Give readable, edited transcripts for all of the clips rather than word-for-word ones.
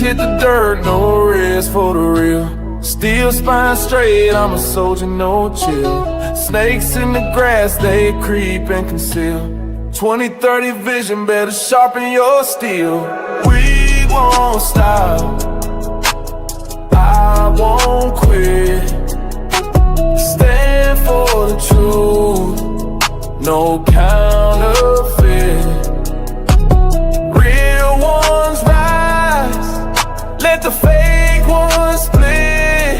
hit the dirt, no rest for the real. Still spine straight, I'm a soldier, no chill. Snakes in the grass, they creep and conceal. 20/30 vision, better sharpen your steel. We won't stop, I won't quit. Stand for the truth, no counterfeit. Real ones rise, let the fake ones split.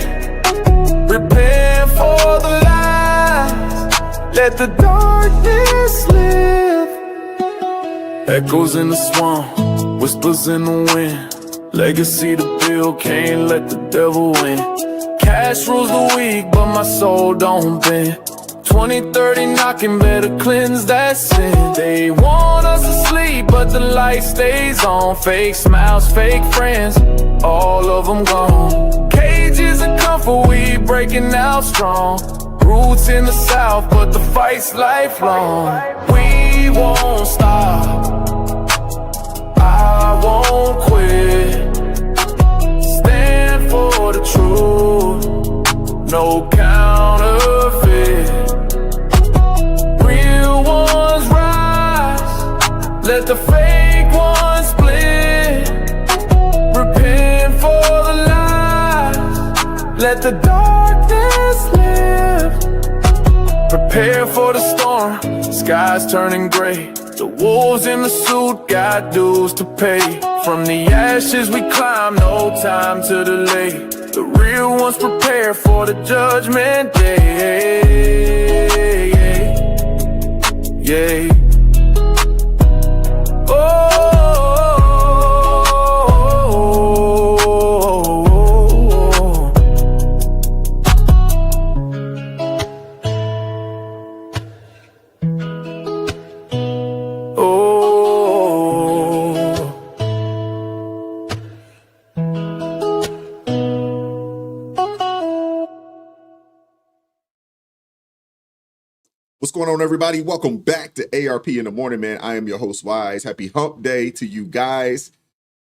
Repent for the lies, let the darkness live. Echoes in the swamp, whispers in the wind. Legacy to build, can't let the devil win. Cash rules the weak, but my soul don't bend. 20/30 knocking, better cleanse that sin. They want us to sleep, but the light stays on. Fake smiles, fake friends, all of them gone. Cages of comfort, we breaking out strong. Roots in the south, but the fight's lifelong. We won't stop, I won't quit. Stand for the truth, no counterfeit. Real ones rise, let the fake ones split. Repent for the lies, let the darkness live. Prepare for the storm, skies turning gray. The wolves in the suit got dues to pay. From the ashes we climb, no time to delay. The real ones prepare for the judgment day. Yeah. What's going on, everybody? Welcome back to ARP in the morning, man. I am your host, Wise. Happy hump day to you guys.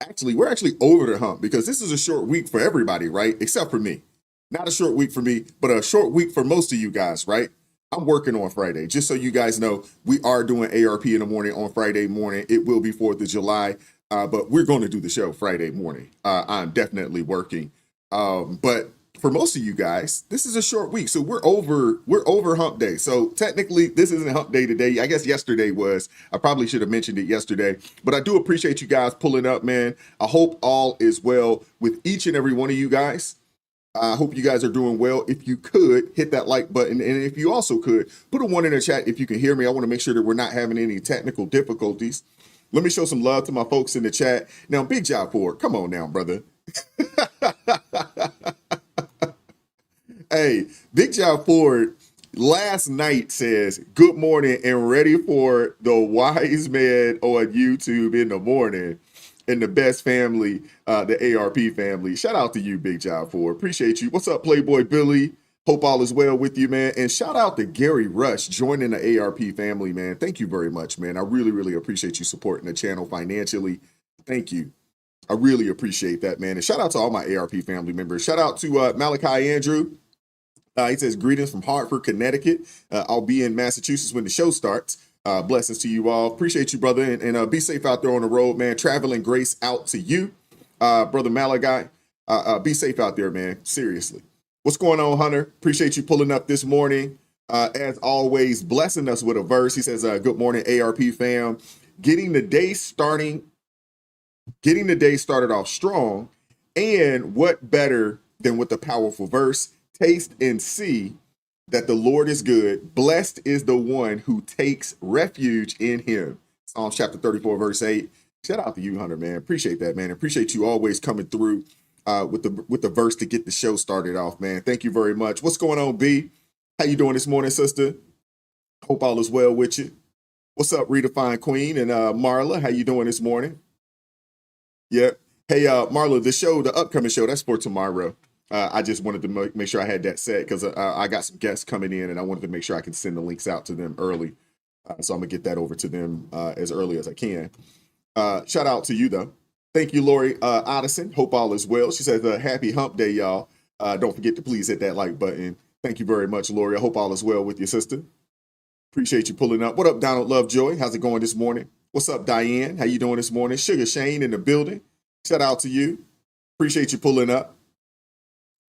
Actually, we're actually over the hump because this is a short week for everybody, right? Except for me. Not a short week for me, but a short week for most of you guys, right? I'm working on Friday. Just so you guys know, we are doing ARP in the morning on Friday morning. It will be 4th of July, but we're going to do the show Friday morning. I'm definitely working. But for most of you guys, this is a short week. So we're over hump day. So technically this isn't hump day today. I guess yesterday was. I probably should have mentioned it yesterday, but I do appreciate you guys pulling up, man. I hope all is well with each and every one of you guys. I hope you guys are doing well. If you could hit that like button, and if you also could put a 1 in the chat if you can hear me. I want to make sure that we're not having any technical difficulties. Let me show some love to my folks in the chat. Now, big job for it. Come on now, brother. Hey, Big Job Ford last night says, good morning and ready for the wise man on YouTube in the morning and the best family, the ARP family. Shout out to you, Big Job Ford. Appreciate you. What's up, Playboy Billy? Hope all is well with you, man. And shout out to Gary Rush joining the ARP family, man. Thank you very much, man. I really, really appreciate you supporting the channel financially. Thank you. I really appreciate that, man. And shout out to all my ARP family members. Shout out to Malachi Andrew. He says, greetings from Hartford, Connecticut. I'll be in Massachusetts when the show starts. Blessings to you all. Appreciate you, brother. And be safe out there on the road, man. Traveling grace out to you, brother Malachi. Be safe out there, man. Seriously. What's going on, Hunter? Appreciate you pulling up this morning. As always, blessing us with a verse. He says, good morning, ARP fam. Getting the day started off strong. And what better than with a powerful verse? Taste and see that the Lord is good. Blessed is the one who takes refuge in him. Psalms chapter 34, verse 8. Shout out to you, Hunter, man. Appreciate that, man. Appreciate you always coming through with the verse to get the show started off, man. Thank you very much. What's going on, B? How you doing this morning, sister? Hope all is well with you. What's up, Redefined Queen? And Marla, how you doing this morning? Yep. Hey, Marla, the upcoming show, that's for tomorrow. I just wanted to make sure I had that set because I got some guests coming in and I wanted to make sure I can send the links out to them early. So I'm going to get that over to them as early as I can. Shout out to you, though. Thank you, Lori Otteson. Hope all is well. She says, happy hump day, y'all. Don't forget to please hit that like button. Thank you very much, Lori. I hope all is well with your sister. Appreciate you pulling up. What up, Donald Lovejoy? How's it going this morning? What's up, Diane? How you doing this morning? Sugar Shane in the building. Shout out to you. Appreciate you pulling up.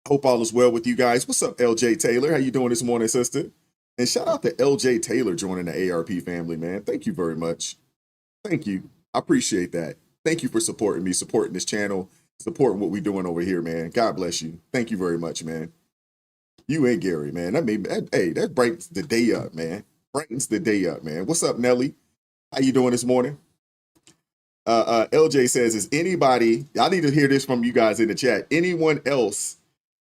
Hope all is well with you guys. What's up, LJ Taylor? How you doing this morning, sister? And shout out to LJ Taylor joining the ARP family, man. Thank you very much. Thank you. I appreciate that. Thank you for supporting me, supporting this channel, supporting what we're doing over here, man. God bless you. Thank you very much, man. You and Gary, man. That brightens the day up, man. Brightens the day up, man. What's up, Nelly? How you doing this morning? LJ says, is anybody, I need to hear this from you guys in the chat, anyone else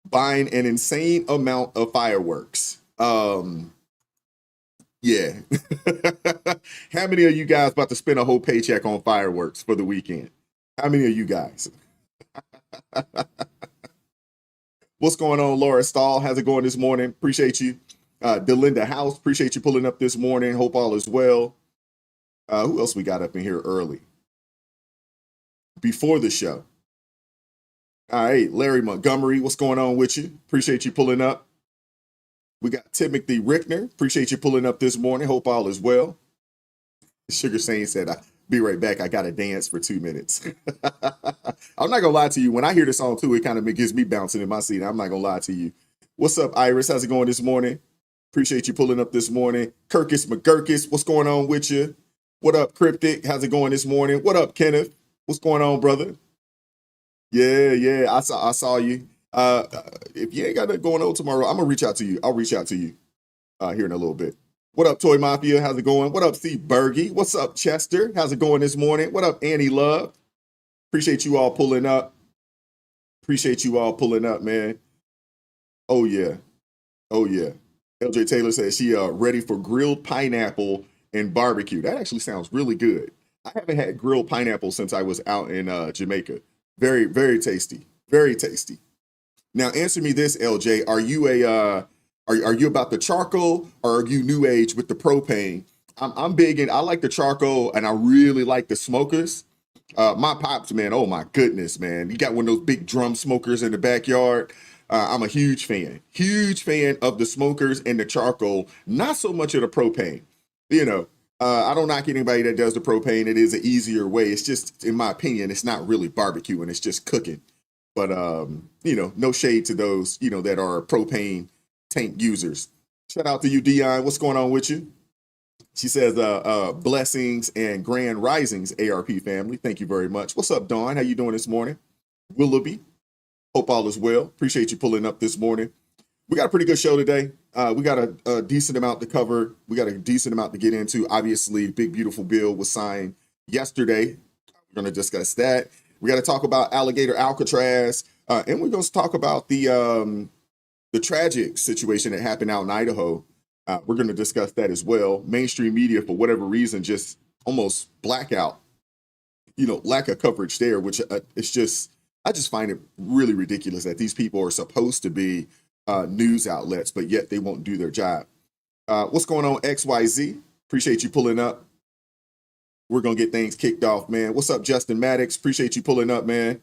buying an insane amount of fireworks? Yeah. How many of you guys about to spend a whole paycheck on fireworks for the weekend? How many of you guys? What's going on, Laura Stahl? How's it going this morning? Appreciate you. Delinda House, appreciate you pulling up this morning. Hope all is well. Who else we got up in here early? Before the show. All right, Larry Montgomery, what's going on with you? Appreciate you pulling up. We got Timothy Rickner. Appreciate you pulling up this morning. Hope all is well. Sugar Shane said, I'll be right back. I got to dance for 2 minutes. I'm not going to lie to you. When I hear the song, too, it kind of gets me bouncing in my seat. I'm not going to lie to you. What's up, Iris? How's it going this morning? Appreciate you pulling up this morning. Kirkus McGurkus, what's going on with you? What up, Cryptic? How's it going this morning? What up, Kenneth? What's going on, brother? Yeah, I saw you. If you ain't got nothing going on tomorrow, I'm gonna reach out to you. I'll reach out to you here in a little bit. What up, Toy Mafia? How's it going? What up, Steve Berge? What's up, Chester? How's it going this morning? What up, Annie Love? Appreciate you all pulling up. Appreciate you all pulling up, man. Oh yeah. LJ Taylor says she ready for grilled pineapple and barbecue. That actually sounds really good. I haven't had grilled pineapple since I was out in Jamaica. Very, very tasty. Very tasty. Now, answer me this, LJ. Are you are you about the charcoal, or are you new age with the propane? I'm big in. I like the charcoal, and I really like the smokers. My pops, man. Oh my goodness, man. You got one of those big drum smokers in the backyard. I'm a huge fan of the smokers and the charcoal. Not so much of the propane. You know, I don't knock anybody that does the propane. It is an easier way. It's just, in my opinion, it's not really barbecuing. It's just cooking. But, you know, no shade to those, you know, that are propane tank users. Shout out to you, Dion. What's going on with you? She says, blessings and grand risings, ARP family. Thank you very much. What's up, Dawn? How you doing this morning? Willoughby. Hope all is well. Appreciate you pulling up this morning. We got a pretty good show today. We got a decent amount to cover. We got a decent amount to get into. Obviously, big, beautiful bill was signed yesterday. We're going to discuss that. We got to talk about Alligator, Alcatraz, and we're going to talk about the tragic situation that happened out in Idaho. We're going to discuss that as well. Mainstream media, for whatever reason, just almost blackout, you know, lack of coverage there, which it's just, I just find it really ridiculous that these people are supposed to be news outlets, but yet they won't do their job. What's going on, XYZ? Appreciate you pulling up. We're going to get things kicked off, man. What's up, Justin Maddox? Appreciate you pulling up, man.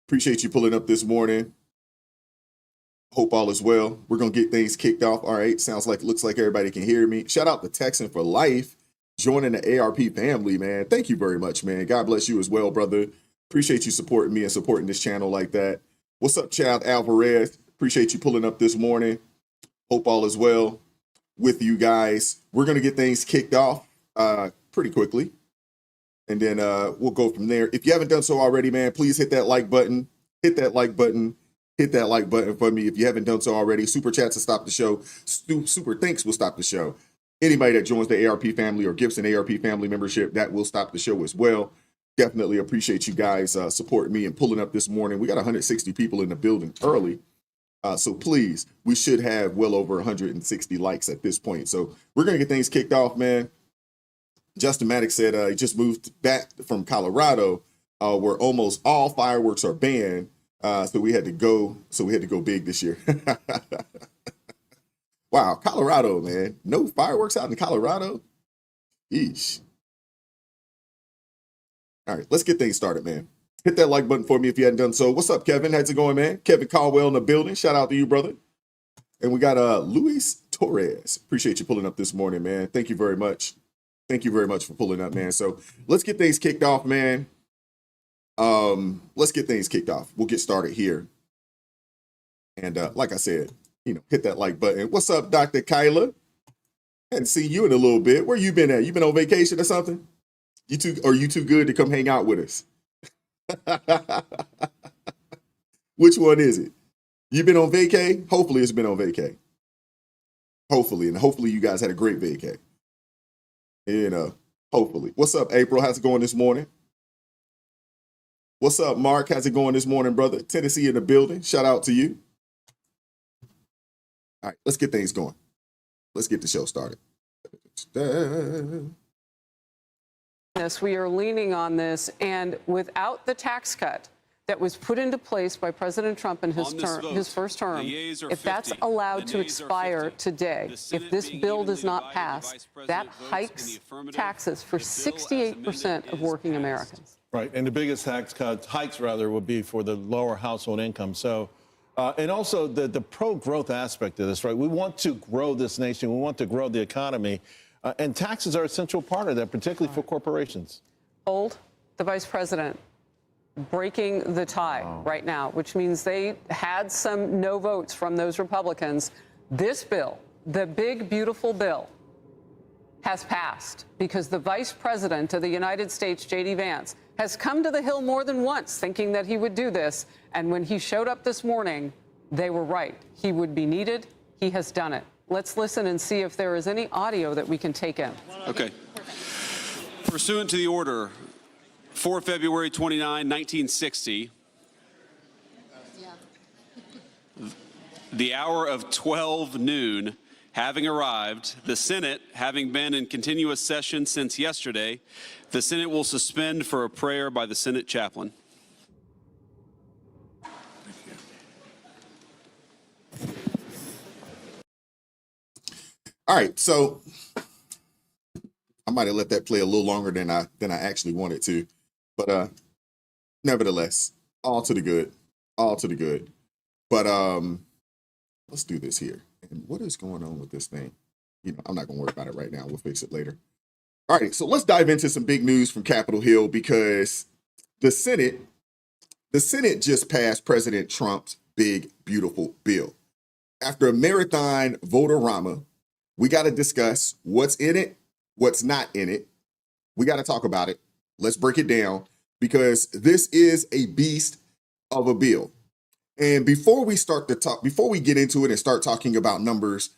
Appreciate you pulling up this morning. Hope all is well. We're going to get things kicked off. All right. Looks like everybody can hear me. Shout out to Texan for Life joining the ARP family, man. Thank you very much, man. God bless you as well, brother. Appreciate you supporting me and supporting this channel like that. What's up, Chad Alvarez? Appreciate you pulling up this morning. Hope all is well with you guys. We're going to get things kicked off pretty quickly. And then we'll go from there. If you haven't done so already, man, please hit that like button. Hit that like button. Hit that like button for me if you haven't done so already. Super chats will stop the show. Super thanks will stop the show. Anybody that joins the ARP family or gives an ARP family membership, that will stop the show as well. Definitely appreciate you guys supporting me and pulling up this morning. We got 160 people in the building early. So please, we should have well over 160 likes at this point. So we're going to get things kicked off, man. Justin Maddox said he just moved back from Colorado where almost all fireworks are banned. So we had to go big this year. Wow, Colorado, man. No fireworks out in Colorado? Yeesh. All right, let's get things started, man. Hit that like button for me if you hadn't done so. What's up, Kevin? How's it going, man? Kevin Caldwell in the building. Shout out to you, brother. And we got Luis Torres. Appreciate you pulling up this morning, man. Thank you very much. Thank you very much for pulling up, man. So let's get things kicked off, man. Let's get things kicked off. We'll get started here. And like I said, hit that like button. What's up, Dr. Kyla? Hadn't seen you in a little bit. Where you been at? You been on vacation or something? You too good to come hang out with us? Which one is it? You been on vacay? Hopefully it's been on vacay. Hopefully you guys had a great vacay. Hopefully. What's up, April? How's it going this morning? What's up, Mark? How's it going this morning, brother? Tennessee in the building. Shout out to you. All right, let's get things going. Let's get the show started. We are leaning on this, and without the tax cut that was put into place by President Trump in his first term, if that's allowed to expire today, if this bill does not pass, that hikes taxes for 68% of working Americans. Right, and the biggest hikes would be for the lower household income. So, and also the pro-growth aspect of this, right? We want to grow this nation. We want to grow the economy. And taxes are a central part of that, particularly for corporations. Hold the vice president breaking the tie right now, which means they had some no votes from those Republicans. This bill, the big, beautiful bill, has passed because the vice president of the United States, J.D. Vance, has come to the Hill more than once thinking that he would do this. And when he showed up this morning, they were right. He would be needed. He has done it. Let's listen and see if there is any audio that we can take in. Okay. Pursuant to the order for February 29, 1960, the hour of 12 noon having arrived, the Senate having been in continuous session since yesterday, the Senate will suspend for a prayer by the Senate chaplain. All right, so I might have let that play a little longer than I actually wanted to, but nevertheless, all to the good, all to the good. But let's do this here. And what is going on with this thing? I'm not gonna worry about it right now. We'll fix it later. All right, so let's dive into some big news from Capitol Hill because the Senate just passed President Trump's big, beautiful bill. After a marathon vote-a-rama, we got to discuss what's in it, what's not in it. We got to talk about it. Let's break it down because this is a beast of a bill. And before we get into it and start talking about numbers,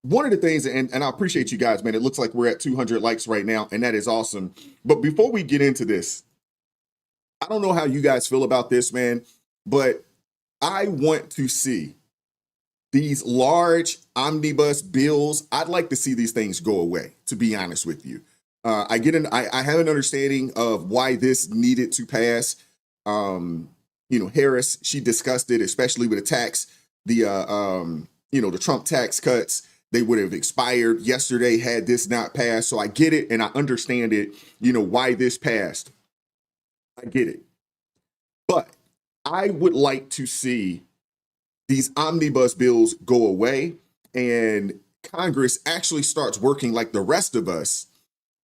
one of the things, and I appreciate you guys, man, it looks like we're at 200 likes right now, and that is awesome. But before we get into this, I don't know how you guys feel about this, man, but I want to see these large omnibus bills. I'd like to see these things go away, to be honest with you. I have an understanding of why this needed to pass. Harris, she discussed it, especially with the Trump tax cuts. They would have expired yesterday had this not passed. So I get it and I understand it, why this passed. I get it. But I would like to see these omnibus bills go away and Congress actually starts working like the rest of us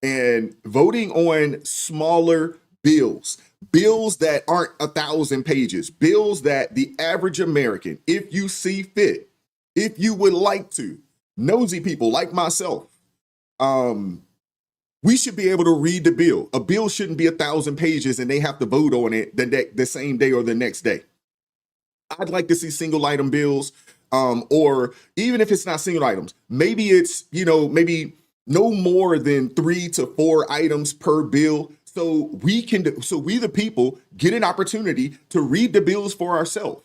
and voting on smaller bills that aren't 1,000 pages, bills that the average American, if you see fit, if you would like to, nosy people like myself, we should be able to read the bill. A bill shouldn't be 1,000 pages and they have to vote on it the same day or the next day. I'd like to see single item bills, or even if it's not single items, maybe it's, maybe no more than 3 to 4 items per bill. So we the people get an opportunity to read the bills for ourselves.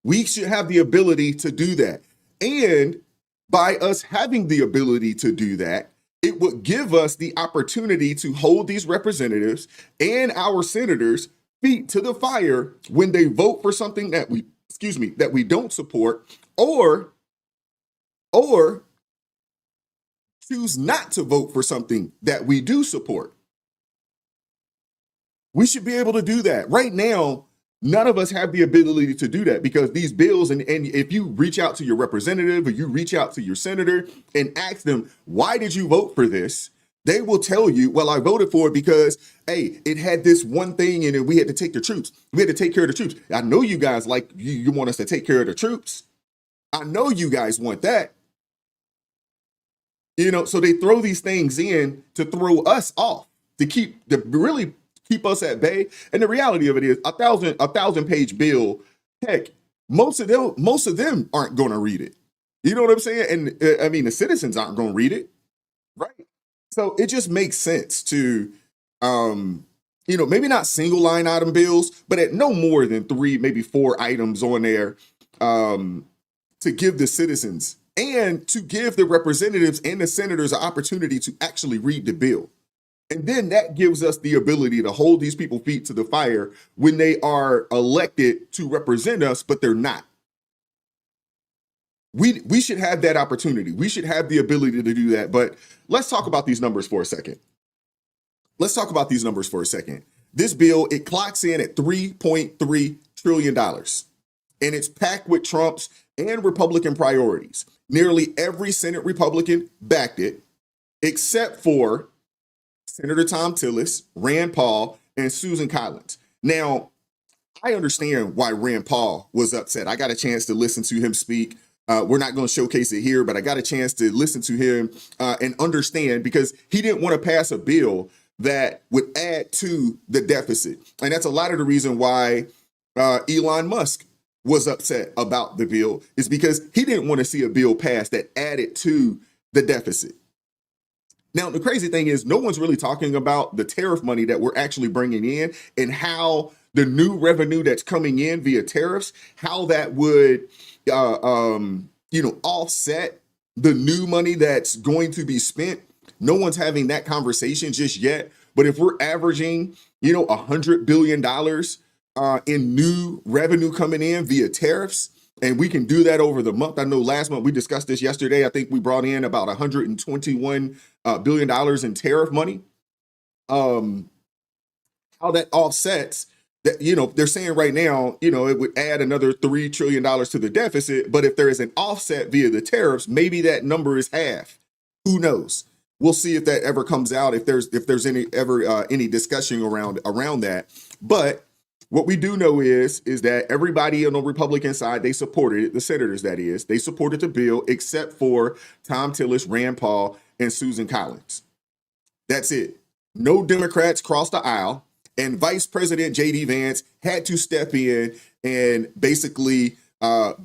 We should have the ability to do that. And by us having the ability to do that, it would give us the opportunity to hold these representatives and our senators feet to the fire when they vote for something that we don't support or choose not to vote for something that we do support. We should be able to do that. Right now, none of us have the ability to do that because these bills, and if you reach out to your representative or you reach out to your senator and ask them, why did you vote for this? They will tell you, well, I voted for it because, hey, it had this one thing in it. We had to take the troops. We had to take care of the troops. I know you guys like, you want us to take care of the troops. I know you guys want that. You know, so they throw these things in to throw us off, to really keep us at bay. And the reality of it is a thousand page bill, heck, most of them aren't going to read it. You know what I'm saying? And I mean, the citizens aren't going to read it. Right. So it just makes sense to, you know, maybe not single line item bills, but at no more than 3, maybe 4 items on there, to give the citizens and to give the representatives and the senators an opportunity to actually read the bill. And then that gives us the ability to hold these people's feet to the fire when they are elected to represent us, but they're not. We should have that opportunity. We should have the ability to do that. But let's talk about these numbers for a second. This bill, it clocks in at $3.3 trillion. And it's packed with Trump's and Republican priorities. Nearly every Senate Republican backed it, except for Senator Tom Tillis, Rand Paul, and Susan Collins. Now, I understand why Rand Paul was upset. I got a chance to listen to him speak. We're not going to showcase it here, but I got a chance to listen to him and understand, because he didn't want to pass a bill that would add to the deficit. And that's a lot of the reason why Elon Musk was upset about the bill, is because he didn't want to see a bill passed that added to the deficit. Now, the crazy thing is no one's really talking about the tariff money that we're actually bringing in and how the new revenue that's coming in via tariffs, how that would, offset the new money that's going to be spent. No one's having that conversation just yet. But if we're averaging, $100 billion in new revenue coming in via tariffs, and we can do that over the month. I know last month we discussed this yesterday. I think we brought in about $121 billion in tariff money. How that offsets that, they're saying right now, it would add another $3 trillion to the deficit. But if there is an offset via the tariffs, maybe that number is half. Who knows? We'll see if that ever comes out, if there's any discussion around that. But what we do know is that everybody on the Republican side, they supported it, the senators, that is, they supported the bill, except for Tom Tillis, Rand Paul, and Susan Collins. That's it. No Democrats crossed the aisle, and Vice President J.D. Vance had to step in and basically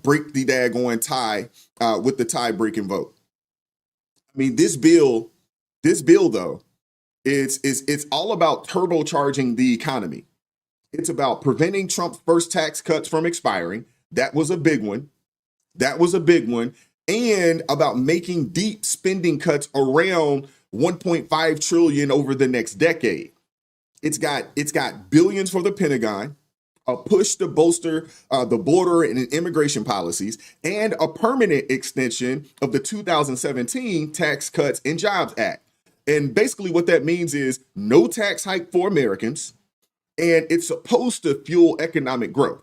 break the daggone tie with the tie-breaking vote. I mean, this bill, though, it's all about turbocharging the economy. It's about preventing Trump's first tax cuts from expiring. That was a big one. And about making deep spending cuts around $1.5 trillion over the next decade. It's got billions for the Pentagon, a push to bolster the border and immigration policies, and a permanent extension of the 2017 Tax Cuts and Jobs Act. And basically what that means is no tax hike for Americans, and it's supposed to fuel economic growth.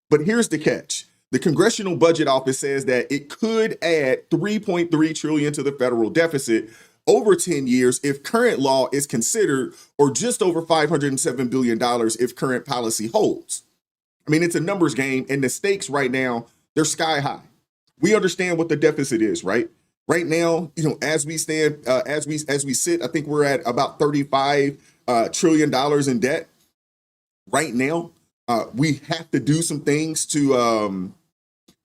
But here's the catch. The Congressional Budget Office says that it could add $3.3 trillion to the federal deficit over 10 years if current law is considered, or just over $507 billion if current policy holds. I mean, it's a numbers game, and the stakes right now, they're sky high. We understand what the deficit is, right? Right now, as we stand, as we sit, I think we're at about $35 trillion in debt. Right now, we have to do some things to,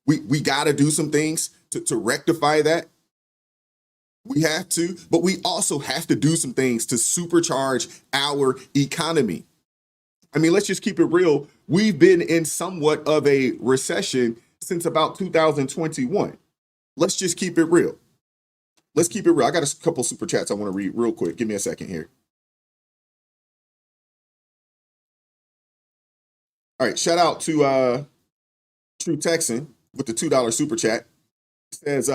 we got to do some things to rectify that. We have to, but we also have to do some things to supercharge our economy. I mean, let's just keep it real. We've been in somewhat of a recession since about 2021. Let's just keep it real. I got a couple super chats I want to read real quick. Give me a second here. All right, shout out to True Texan with the $2 super chat. It says,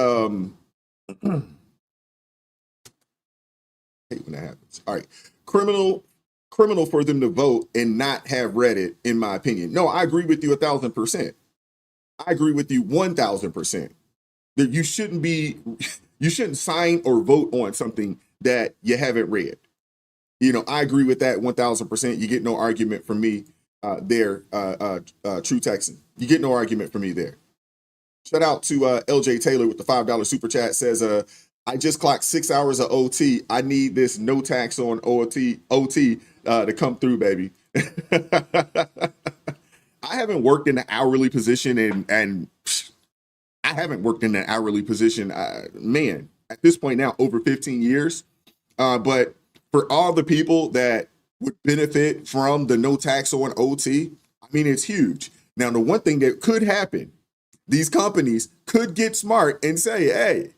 hate when that happens. All right, criminal criminal for them to vote and not have read it, in my opinion. No, I agree with you 1,000%. I agree with you 1,000%. That you shouldn't sign or vote on something that you haven't read. You know, I agree with that 1,000%. You get no argument from me there, True Texan. You get no argument from me there. Shout out to LJ Taylor with the $5 super chat. Says, I just clocked 6 hours of OT. I need this no tax on OT to come through, baby. I haven't worked in an hourly position and I haven't worked in an hourly position, man, at this point now, over 15 years. But for all the people that would benefit from the no tax on OT, I mean, it's huge. Now, the one thing that could happen, these companies could get smart and say, hey,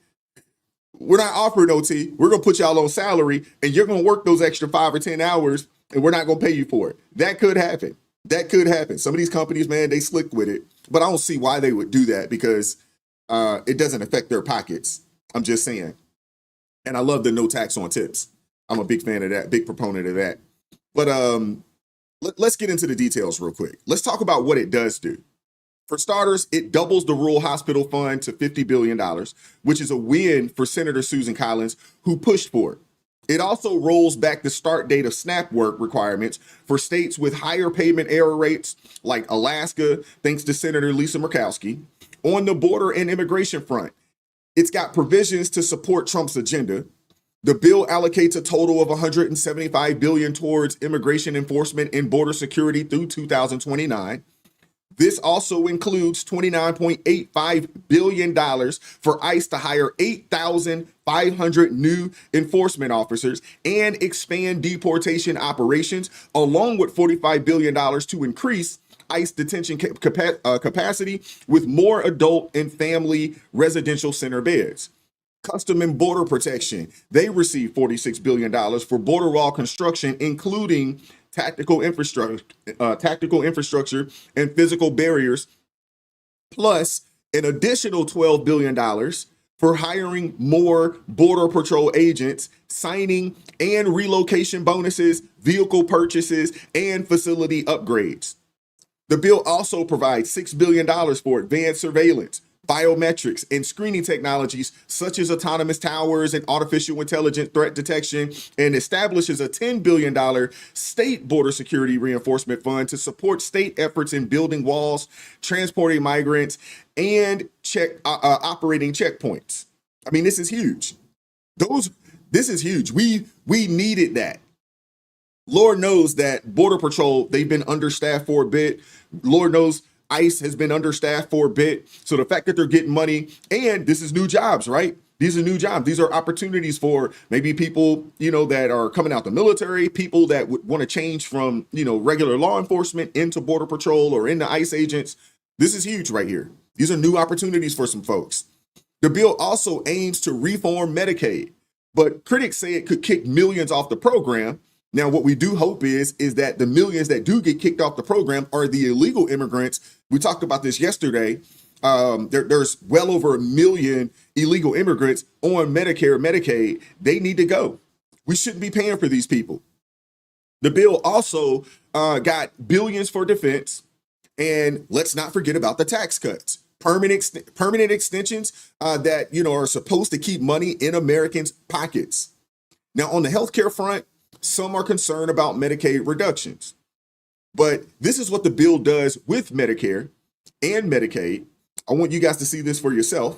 we're not offering OT. We're going to put y'all on salary and you're going to work those extra 5 or 10 hours and we're not going to pay you for it. That could happen. That could happen. Some of these companies, man, they slick with it, but I don't see why they would do that because it doesn't affect their pockets. I'm just saying. And I love the no tax on tips. I'm a big fan of that, big proponent of that. But let's get into the details real quick. Let's talk about what it does do. For starters, it doubles the rural hospital fund to $50 billion, which is a win for Senator Susan Collins, who pushed for it. It also rolls back the start date of SNAP work requirements for states with higher payment error rates, like Alaska, thanks to Senator Lisa Murkowski. On the border and immigration front, it's got provisions to support Trump's agenda. The bill allocates a total of $175 billion towards immigration enforcement and border security through 2029. This also includes $29.85 billion for ICE to hire 8,500 new enforcement officers and expand deportation operations, along with $45 billion to increase ICE detention capacity with more adult and family residential center beds. Custom and Border Protection, they received $46 billion for border wall construction, including tactical infrastructure and physical barriers, plus an additional $12 billion for hiring more Border Patrol agents, signing and relocation bonuses, vehicle purchases, and facility upgrades. The bill also provides $6 billion for advanced surveillance, biometrics, and screening technologies such as autonomous towers and artificial intelligence threat detection, and establishes a $10 billion state border security reinforcement fund to support state efforts in building walls, transporting migrants, and operating checkpoints. I mean, this is huge. This is huge. We needed that. Lord knows that Border Patrol, they've been understaffed for a bit. Lord knows ICE has been understaffed for a bit. So the fact that they're getting money, and this is new jobs, right? These are new jobs. These are opportunities for maybe people, that are coming out the military, people that would want to change from, regular law enforcement into Border Patrol or into ICE agents. This is huge right here. These are new opportunities for some folks. The bill also aims to reform Medicaid, but critics say it could kick millions off the program. Now, what we do hope is that the millions that do get kicked off the program are the illegal immigrants. We talked about this yesterday. There's well over 1 million illegal immigrants on Medicare, Medicaid. They need to go. We shouldn't be paying for these people. The bill also got billions for defense. And let's not forget about the tax cuts. Permanent extensions that, are supposed to keep money in Americans' pockets. Now, on the healthcare front, some are concerned about Medicaid reductions, but this is what the bill does with Medicare and Medicaid. I want you guys to see this for yourself.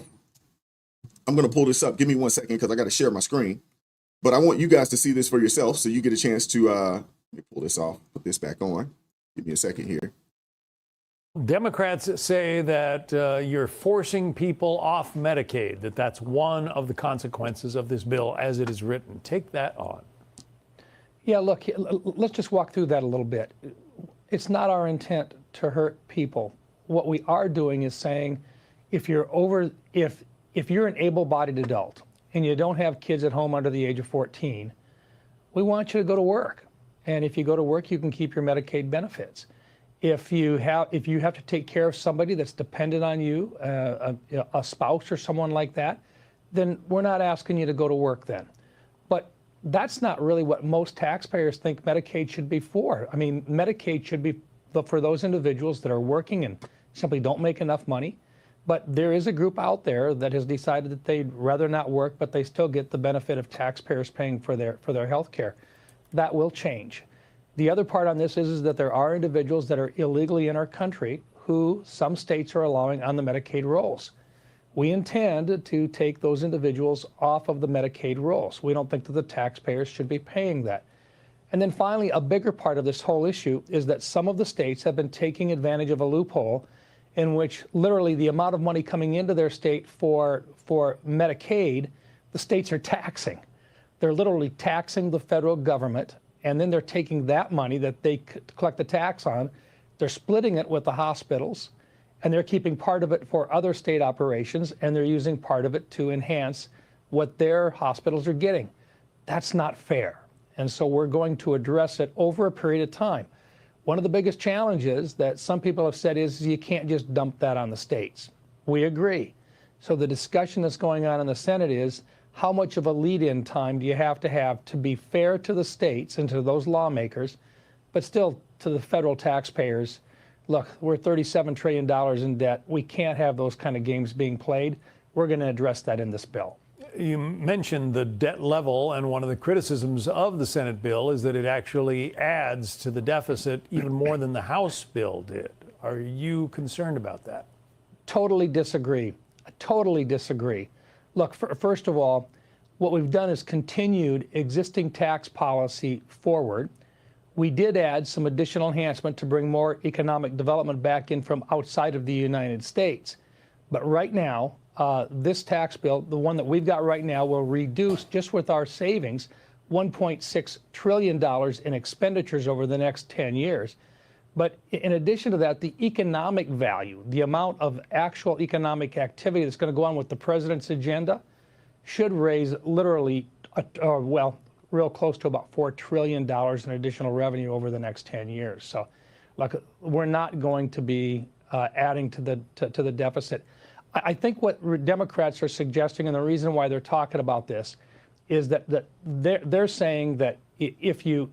I'm going to pull this up. Give me 1 second because I got to share my screen, but I want you guys to see this for yourself so you get a chance to let me pull this off, put this back on. Give me a second here. Democrats say that you're forcing people off Medicaid, that's one of the consequences of this bill as it is written. Take that on. Yeah, look, let's just walk through that a little bit. It's not our intent to hurt people. What we are doing is saying if you're an able-bodied adult and you don't have kids at home under the age of 14, we want you to go to work. And if you go to work, you can keep your Medicaid benefits. If you have to take care of somebody that's dependent on you, a spouse or someone like that, then we're not asking you to go to work then. But that's not really what most taxpayers think Medicaid should be for. I mean, Medicaid should be for those individuals that are working and simply don't make enough money. But there is a group out there that has decided that they'd rather not work, but they still get the benefit of taxpayers paying for their health care. That will change. The other part on this is that there are individuals that are illegally in our country who some states are allowing on the Medicaid rolls. We intend to take those individuals off of the Medicaid rolls. We don't think that the taxpayers should be paying that. And then finally, a bigger part of this whole issue is that some of the states have been taking advantage of a loophole in which literally the amount of money coming into their state for Medicaid, the states are taxing. They're literally taxing the federal government, and then they're taking that money that they collect the tax on, they're splitting it with the hospitals, and they're keeping part of it for other state operations, and they're using part of it to enhance what their hospitals are getting. That's not fair. And so we're going to address it over a period of time. One of the biggest challenges that some people have said is you can't just dump that on the states. We agree. So the discussion that's going on in the Senate is how much of a lead-in time do you have to be fair to the states and to those lawmakers, but still to the federal taxpayers. Look, we're $37 trillion in debt. We can't have those kind of games being played. We're going to address that in this bill. You mentioned the debt level, and one of the criticisms of the Senate bill is that it actually adds to the deficit even more than the House bill did. Are you concerned about that? Totally disagree. I totally disagree. Look, first of all, what we've done is continued existing tax policy forward. We did add some additional enhancement to bring more economic development back in from outside of the United States. But right now, this tax bill, the one that we've got right now, will reduce, just with our savings, $1.6 trillion in expenditures over the next 10 years. But in addition to that, the economic value, the amount of actual economic activity that's going to go on with the president's agenda, should raise literally, real close to about $4 trillion in additional revenue over the next 10 years. So, look, we're not going to be adding to the deficit. I think what Democrats are suggesting, and the reason why they're talking about this, is that they're saying that if you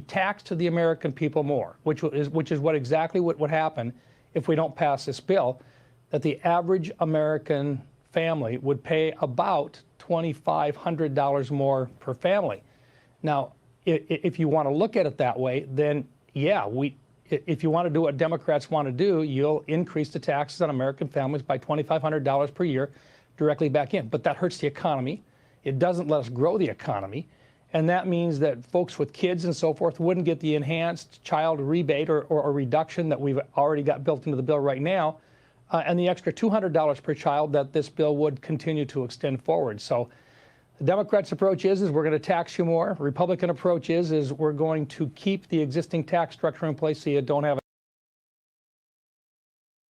tax to the American people more, which is exactly what would happen if we don't pass this bill, that the average American family would pay about $2,500 more per family. Now, if you want to look at it that way, then yeah, if you want to do what Democrats want to do, you'll increase the taxes on American families by $2,500 per year directly back in. But that hurts the economy. It doesn't let us grow the economy. And that means that folks with kids and so forth wouldn't get the enhanced child rebate or reduction that we've already got built into the bill right now, and the extra $200 per child that this bill would continue to extend forward. So the Democrats' approach is we're going to tax you more. Republican approach is we're going to keep the existing tax structure in place so you don't have.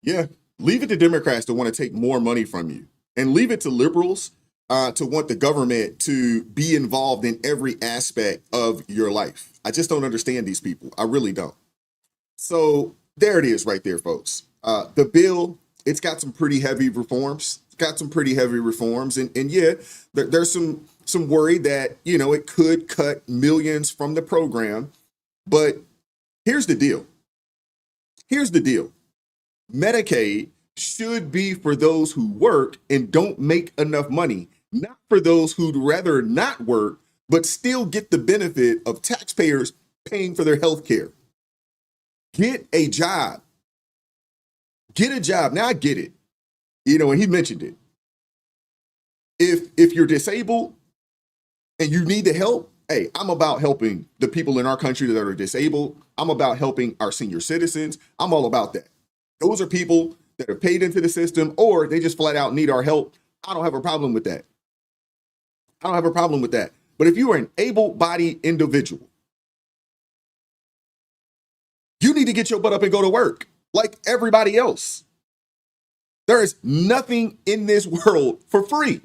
Yeah, leave it to Democrats to want to take more money from you, and leave it to liberals to want the government to be involved in every aspect of your life. I just don't understand these people. I really don't. So there it is right there, folks. The bill, it's got some pretty heavy reforms. And yeah, there's some worry that, it could cut millions from the program. But here's the deal. Medicaid should be for those who work and don't make enough money, not for those who'd rather not work, but still get the benefit of taxpayers paying for their health care. Get a job. Now I get it. And he mentioned it. If you're disabled and you need the help, hey, I'm about helping the people in our country that are disabled. I'm about helping our senior citizens. I'm all about that. Those are people that are paid into the system, or they just flat out need our help. I don't have a problem with that. But if you are an able-bodied individual, you need to get your butt up and go to work like everybody else. There is nothing in this world for free.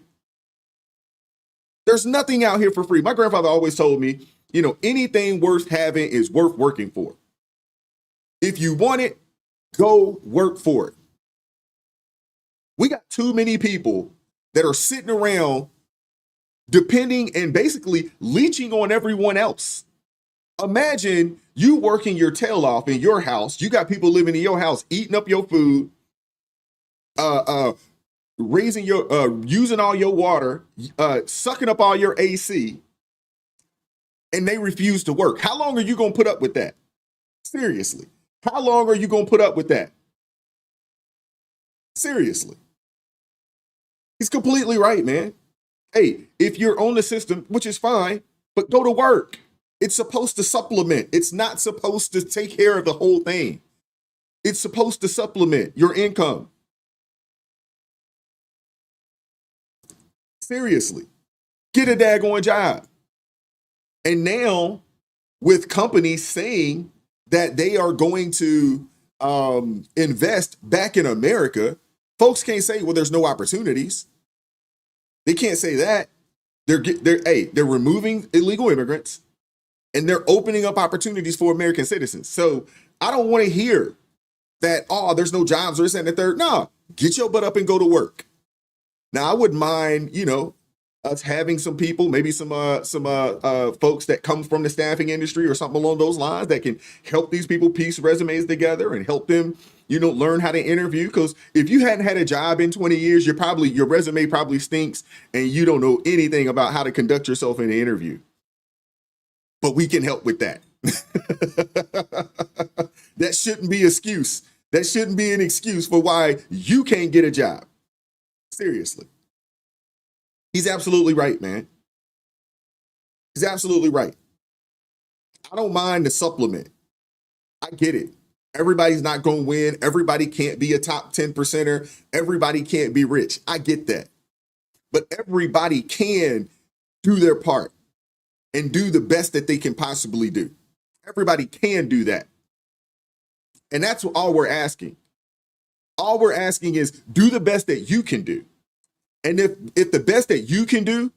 There's nothing out here for free. My grandfather always told me, anything worth having is worth working for. If you want it, go work for it. We got too many people that are sitting around depending and basically leeching on everyone else. Imagine you working your tail off in your house. You got people living in your house, eating up your food, raising your, using all your water, sucking up all your AC, and they refuse to work. How long are you going to put up with that? Seriously. How long are you going to put up with that? Seriously. He's completely right, man. Hey, if you're on the system, which is fine, but go to work. It's supposed to supplement. It's not supposed to take care of the whole thing. It's supposed to supplement your income. Seriously. Get a daggone job. And now, with companies saying that they are going to invest back in America, folks can't say, well, there's no opportunities. They can't say that. They're removing illegal immigrants and they're opening up opportunities for American citizens. So I don't want to hear that, oh, there's no jobs or this and the third. No, get your butt up and go to work. Now, I wouldn't mind, us having some people, maybe some folks that come from the staffing industry or something along those lines that can help these people piece resumes together and help them, learn how to interview. Because if you hadn't had a job in 20 years, your resume probably stinks and you don't know anything about how to conduct yourself in an interview. But we can help with that. That shouldn't be an excuse. That shouldn't be an excuse for why you can't get a job. Seriously. He's absolutely right, man. He's absolutely right. I don't mind the supplement. I get it. Everybody's not going to win. Everybody can't be a top 10%er. Everybody can't be rich. I get that. But everybody can do their part and do the best that they can possibly do. Everybody can do that. And that's all we're asking. All we're asking is do the best that you can do. And if the best that you can do,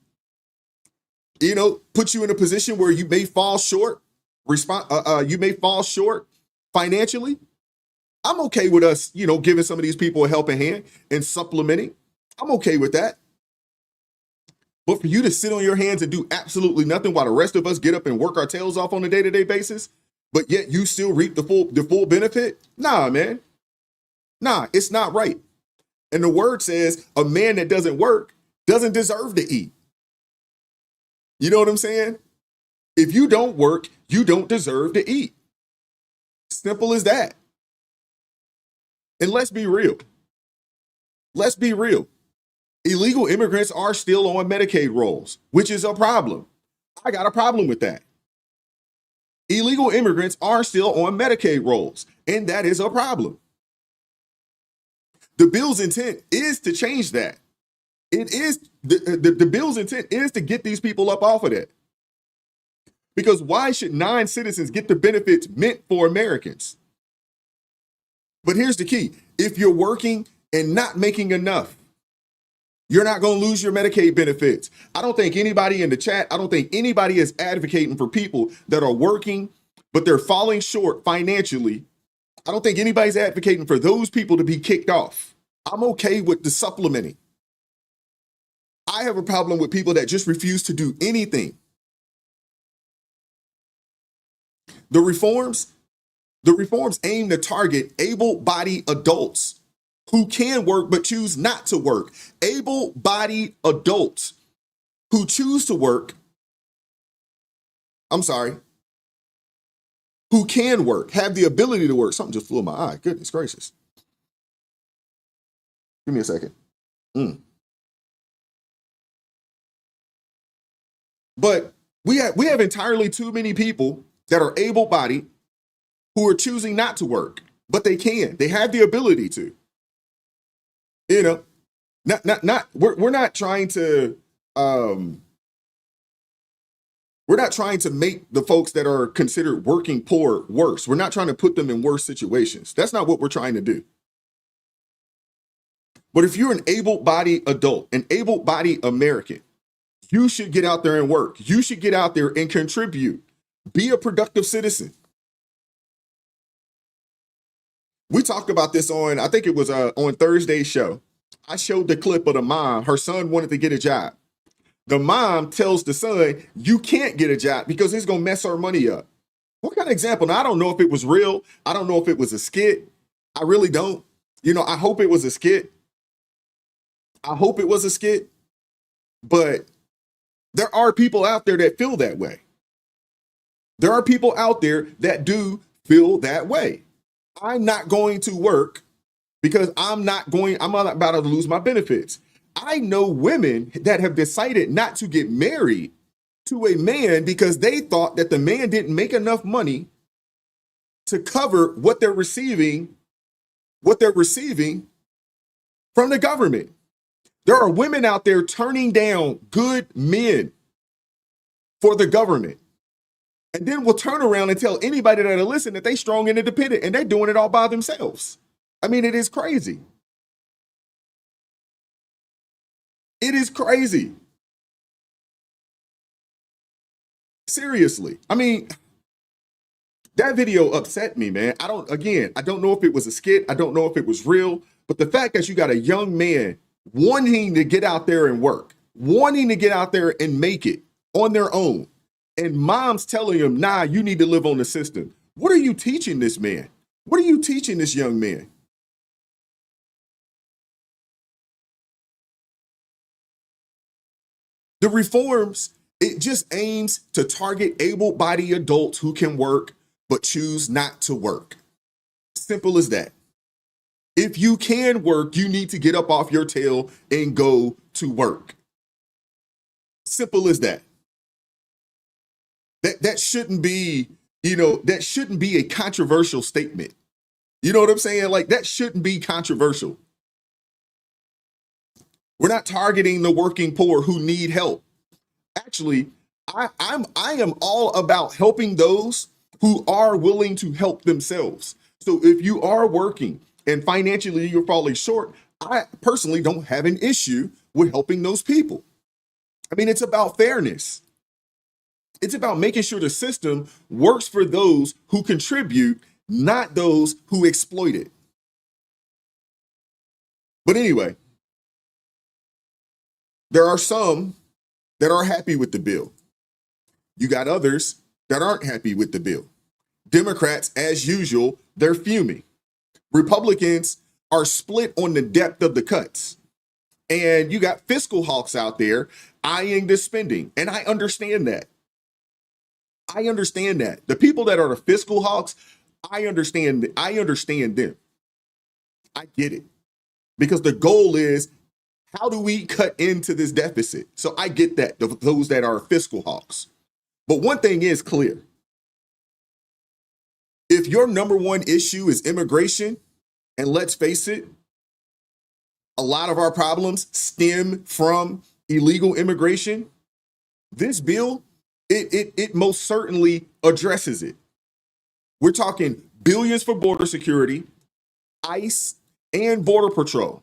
put you in a position where you may fall short, you may fall short financially, I'm okay with us, giving some of these people a helping hand and supplementing. I'm okay with that. But for you to sit on your hands and do absolutely nothing while the rest of us get up and work our tails off on a day-to-day basis, but yet you still reap the full benefit? Nah, man. Nah, it's not right. And the word says a man that doesn't work doesn't deserve to eat. You know what I'm saying? If you don't work, you don't deserve to eat. Simple as that. And let's be real. Let's be real. Illegal immigrants are still on Medicaid rolls, which is a problem. I got a problem with that. Illegal immigrants are still on Medicaid rolls, and that is a problem. The bill's intent is to change that. It is the bill's intent is to get these people up off of that. Because why should non-citizens get the benefits meant for Americans? But here's the key. If you're working and not making enough, you're not going to lose your Medicaid benefits. I don't think anybody in the chat, I don't think anybody is advocating for people that are working, but they're falling short financially. I don't think anybody's advocating for those people to be kicked off. I'm okay with the supplementing. I have a problem with people that just refuse to do anything. The reforms aim to target able-bodied adults who can work but choose not to work. Able-bodied adults who choose to work, who can work, have the ability to work. Something just flew in my eye. Goodness gracious. Give me a second. But we have entirely too many people that are able-bodied who are choosing not to work, but they can. They have the ability to. We're not trying to make the folks that are considered working poor worse. We're not trying to put them in worse situations. That's not what we're trying to do. But if you're an able-bodied adult, an able-bodied American, you should get out there and work. You should get out there and contribute. Be a productive citizen. We talked about this on, I think it was on Thursday's show. I showed the clip of the mom. Her son wanted to get a job. The mom tells the son, you can't get a job because it's going to mess our money up. What kind of example? Now, I don't know if it was real. I don't know if it was a skit. I really don't. I hope it was a skit. I hope it was a skit. But there are people out there that feel that way. There are people out there that do feel that way. I'm not going to work because I'm not about to lose my benefits. I know women that have decided not to get married to a man because they thought that the man didn't make enough money to cover what they're receiving from the government. There are women out there turning down good men for the government. And then we'll turn around and tell anybody that'll listen that they strong and independent, and they're doing it all by themselves. I mean, it is crazy. It is crazy. Seriously. I mean, that video upset me, man. I don't know if it was a skit. I don't know if it was real. But the fact that you got a young man wanting to get out there and work, wanting to get out there and make it on their own, and mom's telling him, nah, you need to live on the system. What are you teaching this man? What are you teaching this young man? The reforms, it just aims to target able-bodied adults who can work but choose not to work. Simple as that. If you can work, you need to get up off your tail and go to work. Simple as that. That shouldn't be, that shouldn't be a controversial statement. You know what I'm saying? Like, that shouldn't be controversial. We're not targeting the working poor who need help. Actually, I am all about helping those who are willing to help themselves. So if you are working and financially you're falling short, I personally don't have an issue with helping those people. I mean, it's about fairness. It's about making sure the system works for those who contribute, not those who exploit it. But anyway, there are some that are happy with the bill. You got others that aren't happy with the bill. Democrats, as usual, they're fuming. Republicans are split on the depth of the cuts. And you got fiscal hawks out there eyeing the spending. And I understand that. I understand that. The people that are the fiscal hawks, I understand them. I get it. Because the goal is, how do we cut into this deficit? So I get that, those that are fiscal hawks. But one thing is clear. If your number one issue is immigration, and let's face it, a lot of our problems stem from illegal immigration, this bill, it most certainly addresses it. We're talking billions for border security, ICE, and Border Patrol.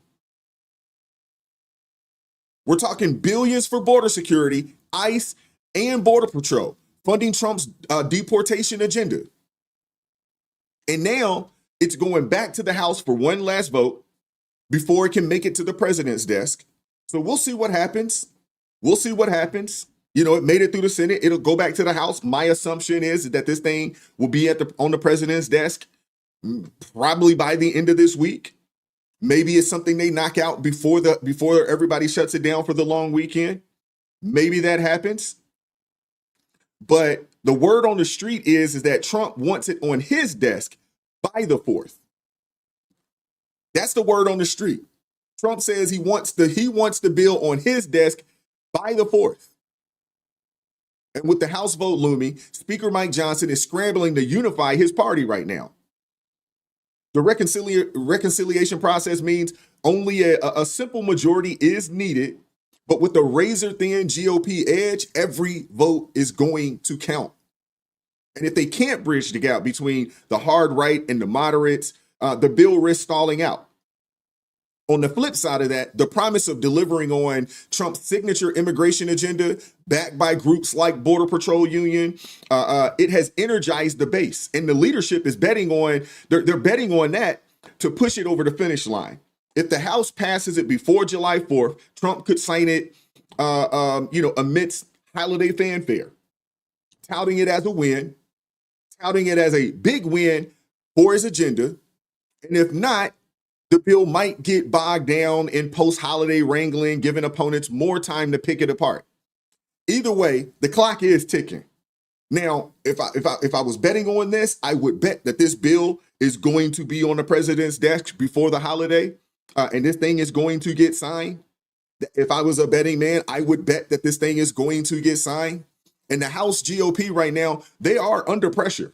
We're talking billions for border security, ICE, and Border Patrol, funding Trump's deportation agenda. And now it's going back to the House for one last vote before it can make it to the president's desk. So we'll see what happens. We'll see what happens. It made it through the Senate. It'll go back to the House. My assumption is that this thing will be on the president's desk probably by the end of this week. Maybe it's something they knock out before everybody shuts it down for the long weekend. Maybe that happens. But the word on the street is that Trump wants it on his desk by the 4th. That's the word on the street. Trump says he wants the bill on his desk by the 4th. And with the House vote looming, Speaker Mike Johnson is scrambling to unify his party right now. The reconciliation process means only a simple majority is needed, but with the razor-thin GOP edge, every vote is going to count. And if they can't bridge the gap between the hard right and the moderates, the bill risks stalling out. On the flip side of that, the promise of delivering on Trump's signature immigration agenda, backed by groups like Border Patrol Union, it has energized the base. And the leadership is betting on that to push it over the finish line. If the House passes it before July 4th, Trump could sign it amidst holiday fanfare, touting it as a win, touting it as a big win for his agenda. And if not, the bill might get bogged down in post-holiday wrangling, giving opponents more time to pick it apart. Either way, the clock is ticking. Now, if I was betting on this, I would bet that this bill is going to be on the president's desk before the holiday, and this thing is going to get signed. If I was a betting man, I would bet that this thing is going to get signed. And the House GOP right now, they are under pressure.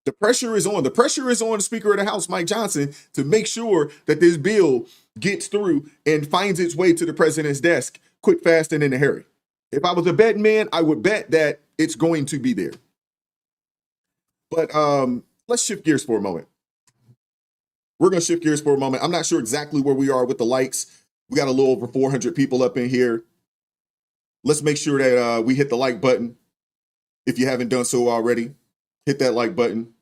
The pressure is on. The pressure is on the Speaker of the House, Mike Johnson, to make sure that this bill gets through and finds its way to the president's desk quick, fast, and in a hurry. If I was a betting man, I would bet that it's going to be there. But let's shift gears for a moment. We're going to shift gears for a moment. I'm not sure exactly where we are with the likes. We got a little over 400 people up in here. Let's make sure that we hit the like button. If you haven't done so already, hit that like button.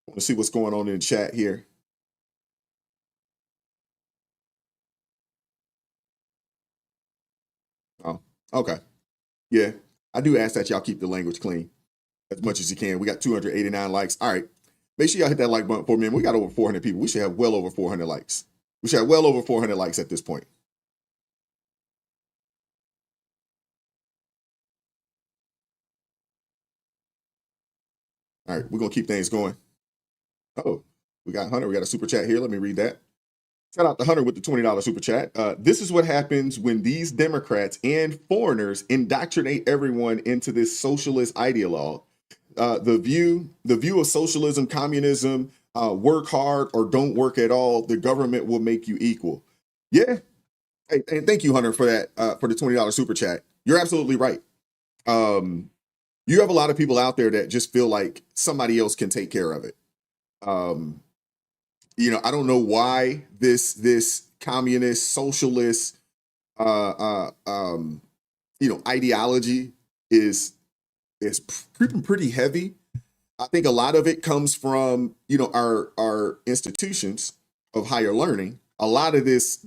I want to see what's going on in the chat here. Oh, okay. Yeah, I do ask that y'all keep the language clean as much as you can. We got 289 likes. All right. Make sure y'all hit that like button for me. And we got over 400 people. We should have well over 400 likes. We should have well over 400 likes at this point. All right, we're going to keep things going. Oh, we got Hunter. We got a super chat here. Let me read that. Shout out to Hunter with the $20 super chat. This is what happens when these Democrats and foreigners indoctrinate everyone into this socialist ideologue. The view of socialism, communism, work hard or don't work at all. The government will make you equal. Yeah. Hey, and thank you, Hunter, for that, for the $20 super chat. You're absolutely right. You have a lot of people out there that just feel like somebody else can take care of it. I don't know why this communist, socialist, ideology is creeping pretty heavy. I think a lot of it comes from, our institutions of higher learning. A lot of this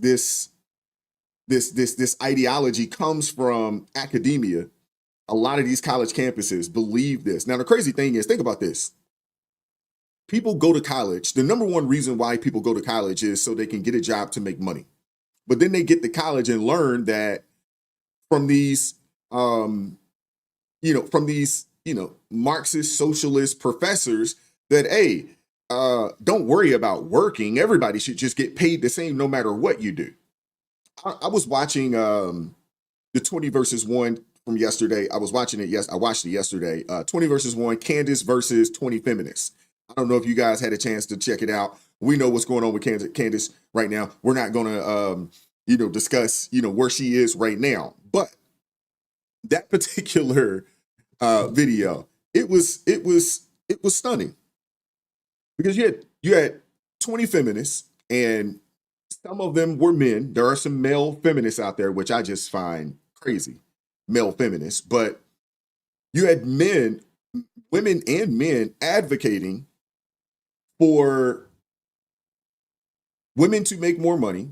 ideology comes from academia. A lot of these college campuses believe this. Now, the crazy thing is, think about this. People go to college. The number one reason why people go to college is so they can get a job to make money. But then they get to college and learn that from these, Marxist socialist professors that, hey, don't worry about working. Everybody should just get paid the same no matter what you do. I was watching the 20 versus 1 from yesterday. I watched it yesterday. 20 versus 1, Candace versus 20 feminists. I don't know if you guys had a chance to check it out. We know what's going on with Candace right now. We're not going to, discuss, where she is right now. But that particular video, it was stunning because you had 20 feminists, and some of them were men. There are some male feminists out there, which I just find crazy, male feminists. But you had women and men advocating for women to make more money,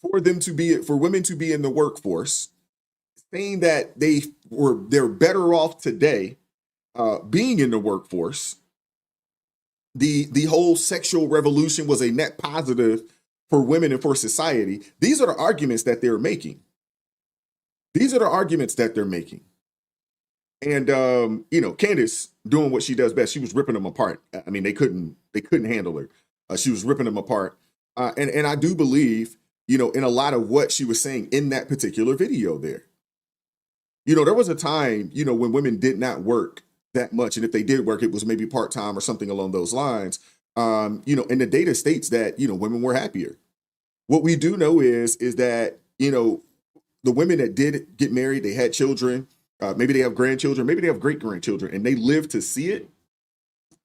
for women to be in the workforce, saying that they're better off today being in the workforce. The whole sexual revolution was a net positive for women and for society. These are the arguments that they're making. And Candace doing what she does best. She was ripping them apart. I mean, they couldn't handle her. She was ripping them apart. And I do believe, in a lot of what she was saying in that particular video there. There was a time, when women did not work that much. And if they did work, it was maybe part-time or something along those lines. And the data states that, women were happier. What we do know is that, the women that did get married, they had children, maybe they have grandchildren, maybe they have great-grandchildren, and they live to see it.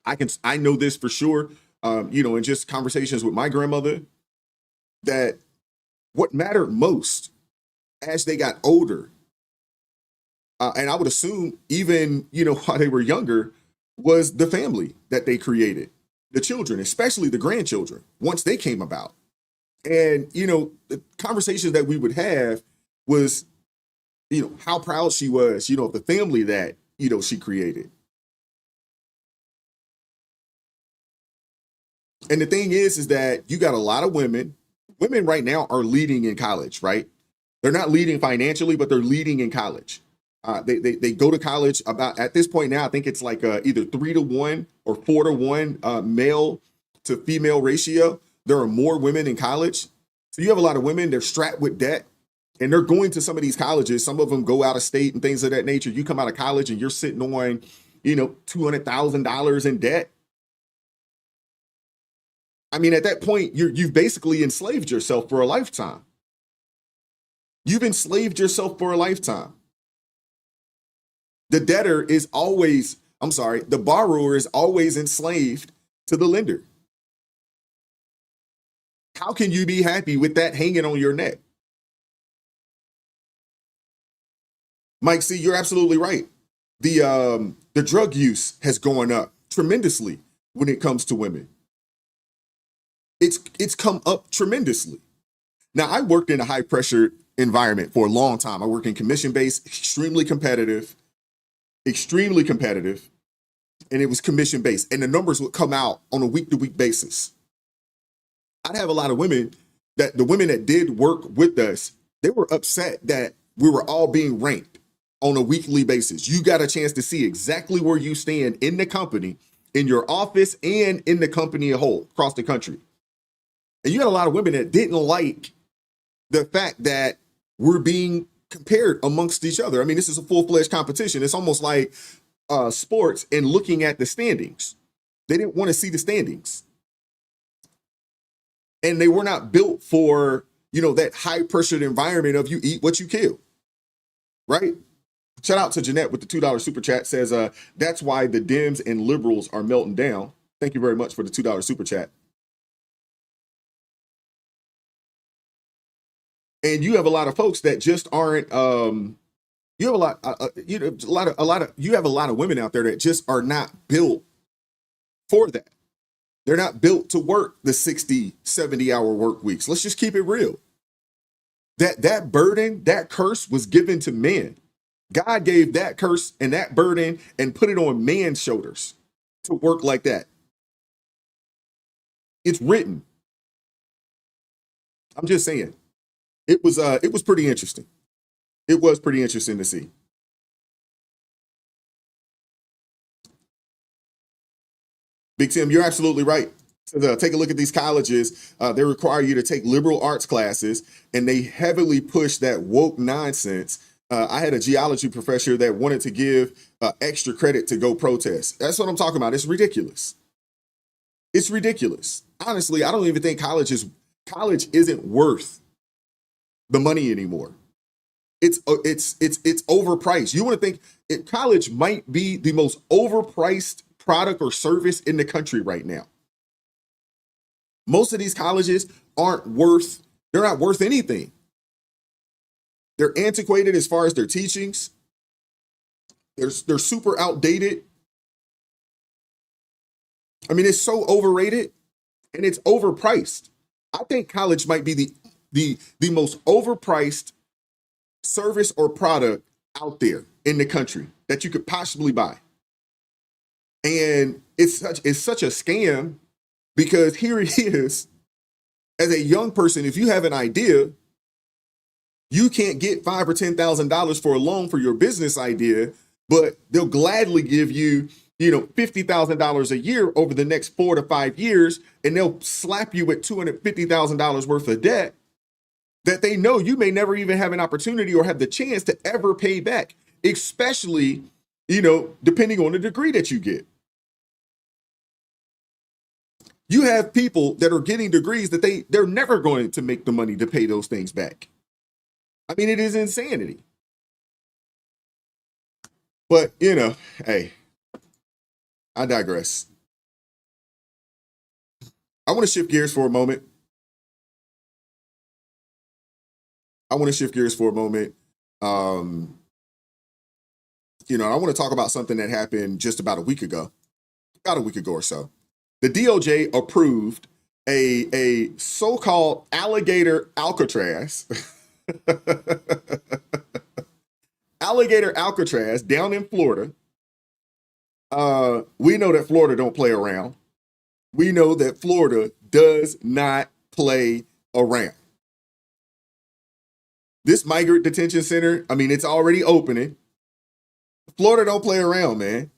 I know this for sure, in just conversations with my grandmother, that what mattered most as they got older, and I would assume even, while they were younger, was the family that they created, the children, especially the grandchildren, once they came about. And, the conversations that we would have, was, how proud she was, of the family that, she created. And the thing is that you got a lot of women right now are leading in college, right? They're not leading financially, but they're leading in college. They go to college about, at this point now, I think it's like either 3-to-1 or 4-to-1 male to female ratio. There are more women in college. So you have a lot of women, they're strapped with debt, and they're going to some of these colleges. Some of them go out of state and things of that nature. You come out of college and you're sitting on, $200,000 in debt. I mean, at that point, you've basically enslaved yourself for a lifetime. You've enslaved yourself for a lifetime. The debtor is always, the borrower is always enslaved to the lender. How can you be happy with that hanging on your neck? Mike, see, you're absolutely right. The drug use has gone up tremendously when it comes to women. It's come up tremendously. Now, I worked in a high pressure environment for a long time. I worked in commission based, extremely competitive, and it was commission based, and the numbers would come out on a week to week basis. I'd have a lot of women the women that did work with us, they were upset that we were all being ranked on a weekly basis. You got a chance to see exactly where you stand in the company, in your office, and in the company as a whole across the country. And you had a lot of women that didn't like the fact that we're being compared amongst each other. I mean, this is a full-fledged competition. It's almost like sports and looking at the standings. They didn't want to see the standings. And they were not built for, that high-pressured environment of you eat what you kill, right? Shout out to Jeanette with the $2 super chat, says, that's why the Dems and liberals are melting down. Thank you very much for the $2 super chat. And you have a lot of folks that just aren't. You have a lot of women out there that just are not built for that. They're not built to work the 60, 70-hour work weeks. Let's just keep it real. That burden, that curse was given to men. God gave that curse and that burden and put it on man's shoulders to work like that. It's written. I'm just saying. It was pretty interesting. It was pretty interesting to see. Big Tim, you're absolutely right. So, take a look at these colleges. They require you to take liberal arts classes, and they heavily push that woke nonsense. I had a geology professor that wanted to give extra credit to go protest. That's what I'm talking about. It's ridiculous. It's ridiculous. Honestly, I don't even think college isn't worth the money anymore. It's overpriced. You want to think college might be the most overpriced product or service in the country right now. Most of these colleges they're not worth anything. They're antiquated as far as their teachings. They're super outdated. I mean, it's so overrated and it's overpriced. I think college might be the most overpriced service or product out there in the country that you could possibly buy. And it's such a scam, because here it is, as a young person, if you have an idea, you can't get $5,000 or $10,000 for a loan for your business idea, but they'll gladly give you, $50,000 a year over the next 4 to 5 years, and they'll slap you with $250,000 worth of debt that they know you may never even have an opportunity or have the chance to ever pay back, especially, depending on the degree that you get. You have people that are getting degrees that they're never going to make the money to pay those things back. I mean, it is insanity. But, hey, I digress. I want to shift gears for a moment. I want to talk about something that happened just about a week ago or so. The DOJ approved a so-called Alligator Alcatraz Alligator Alcatraz down in Florida. We know that Florida don't play around. We know that Florida does not play around. This migrant detention center, I mean, it's already opening. Florida don't play around, man.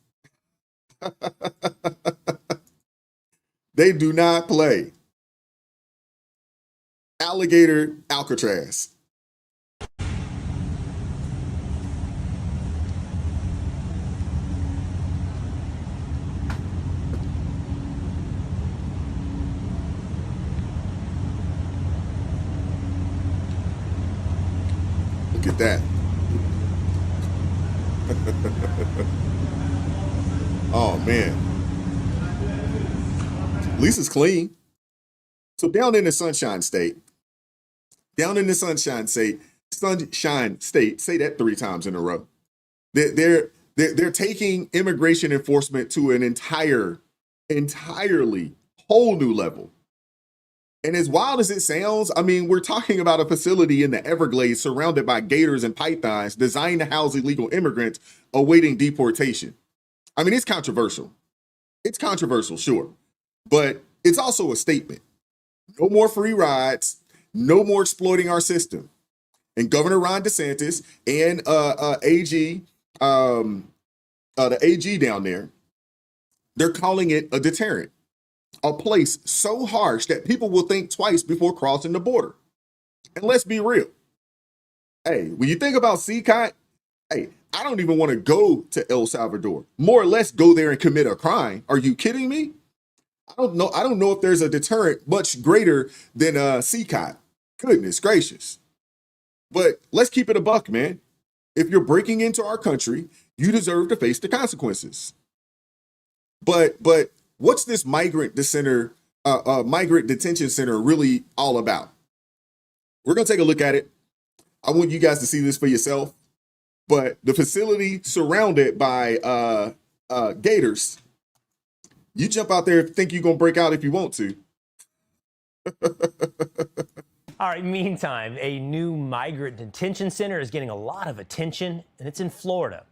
They do not play. Alligator Alcatraz. Look at that. Oh, man. At least it's clean. So down in the Sunshine State, say that 3 times in a row. They're taking immigration enforcement to an entirely whole new level. And as wild as it sounds, I mean, we're talking about a facility in the Everglades surrounded by gators and pythons designed to house illegal immigrants awaiting deportation. I mean, it's controversial. It's controversial, sure. But it's also a statement. No more free rides, no more exploiting our system. And Governor Ron DeSantis and the AG down there, they're calling it a deterrent. A place so harsh that people will think twice before crossing the border. And let's be real. Hey, when you think about CCOT, hey, I don't even want to go to El Salvador. More or less go there and commit a crime. Are you kidding me? I don't know if there's a deterrent much greater than CCOT. Goodness gracious. But let's keep it a buck, man. If you're breaking into our country, you deserve to face the consequences. But what's this migrant detention center really all about? We're going to take a look at it. I want you guys to see this for yourself. But the facility surrounded by gators, you jump out there and think you're going to break out if you want to. All right, meantime, a new migrant detention center is getting a lot of attention, and it's in Florida.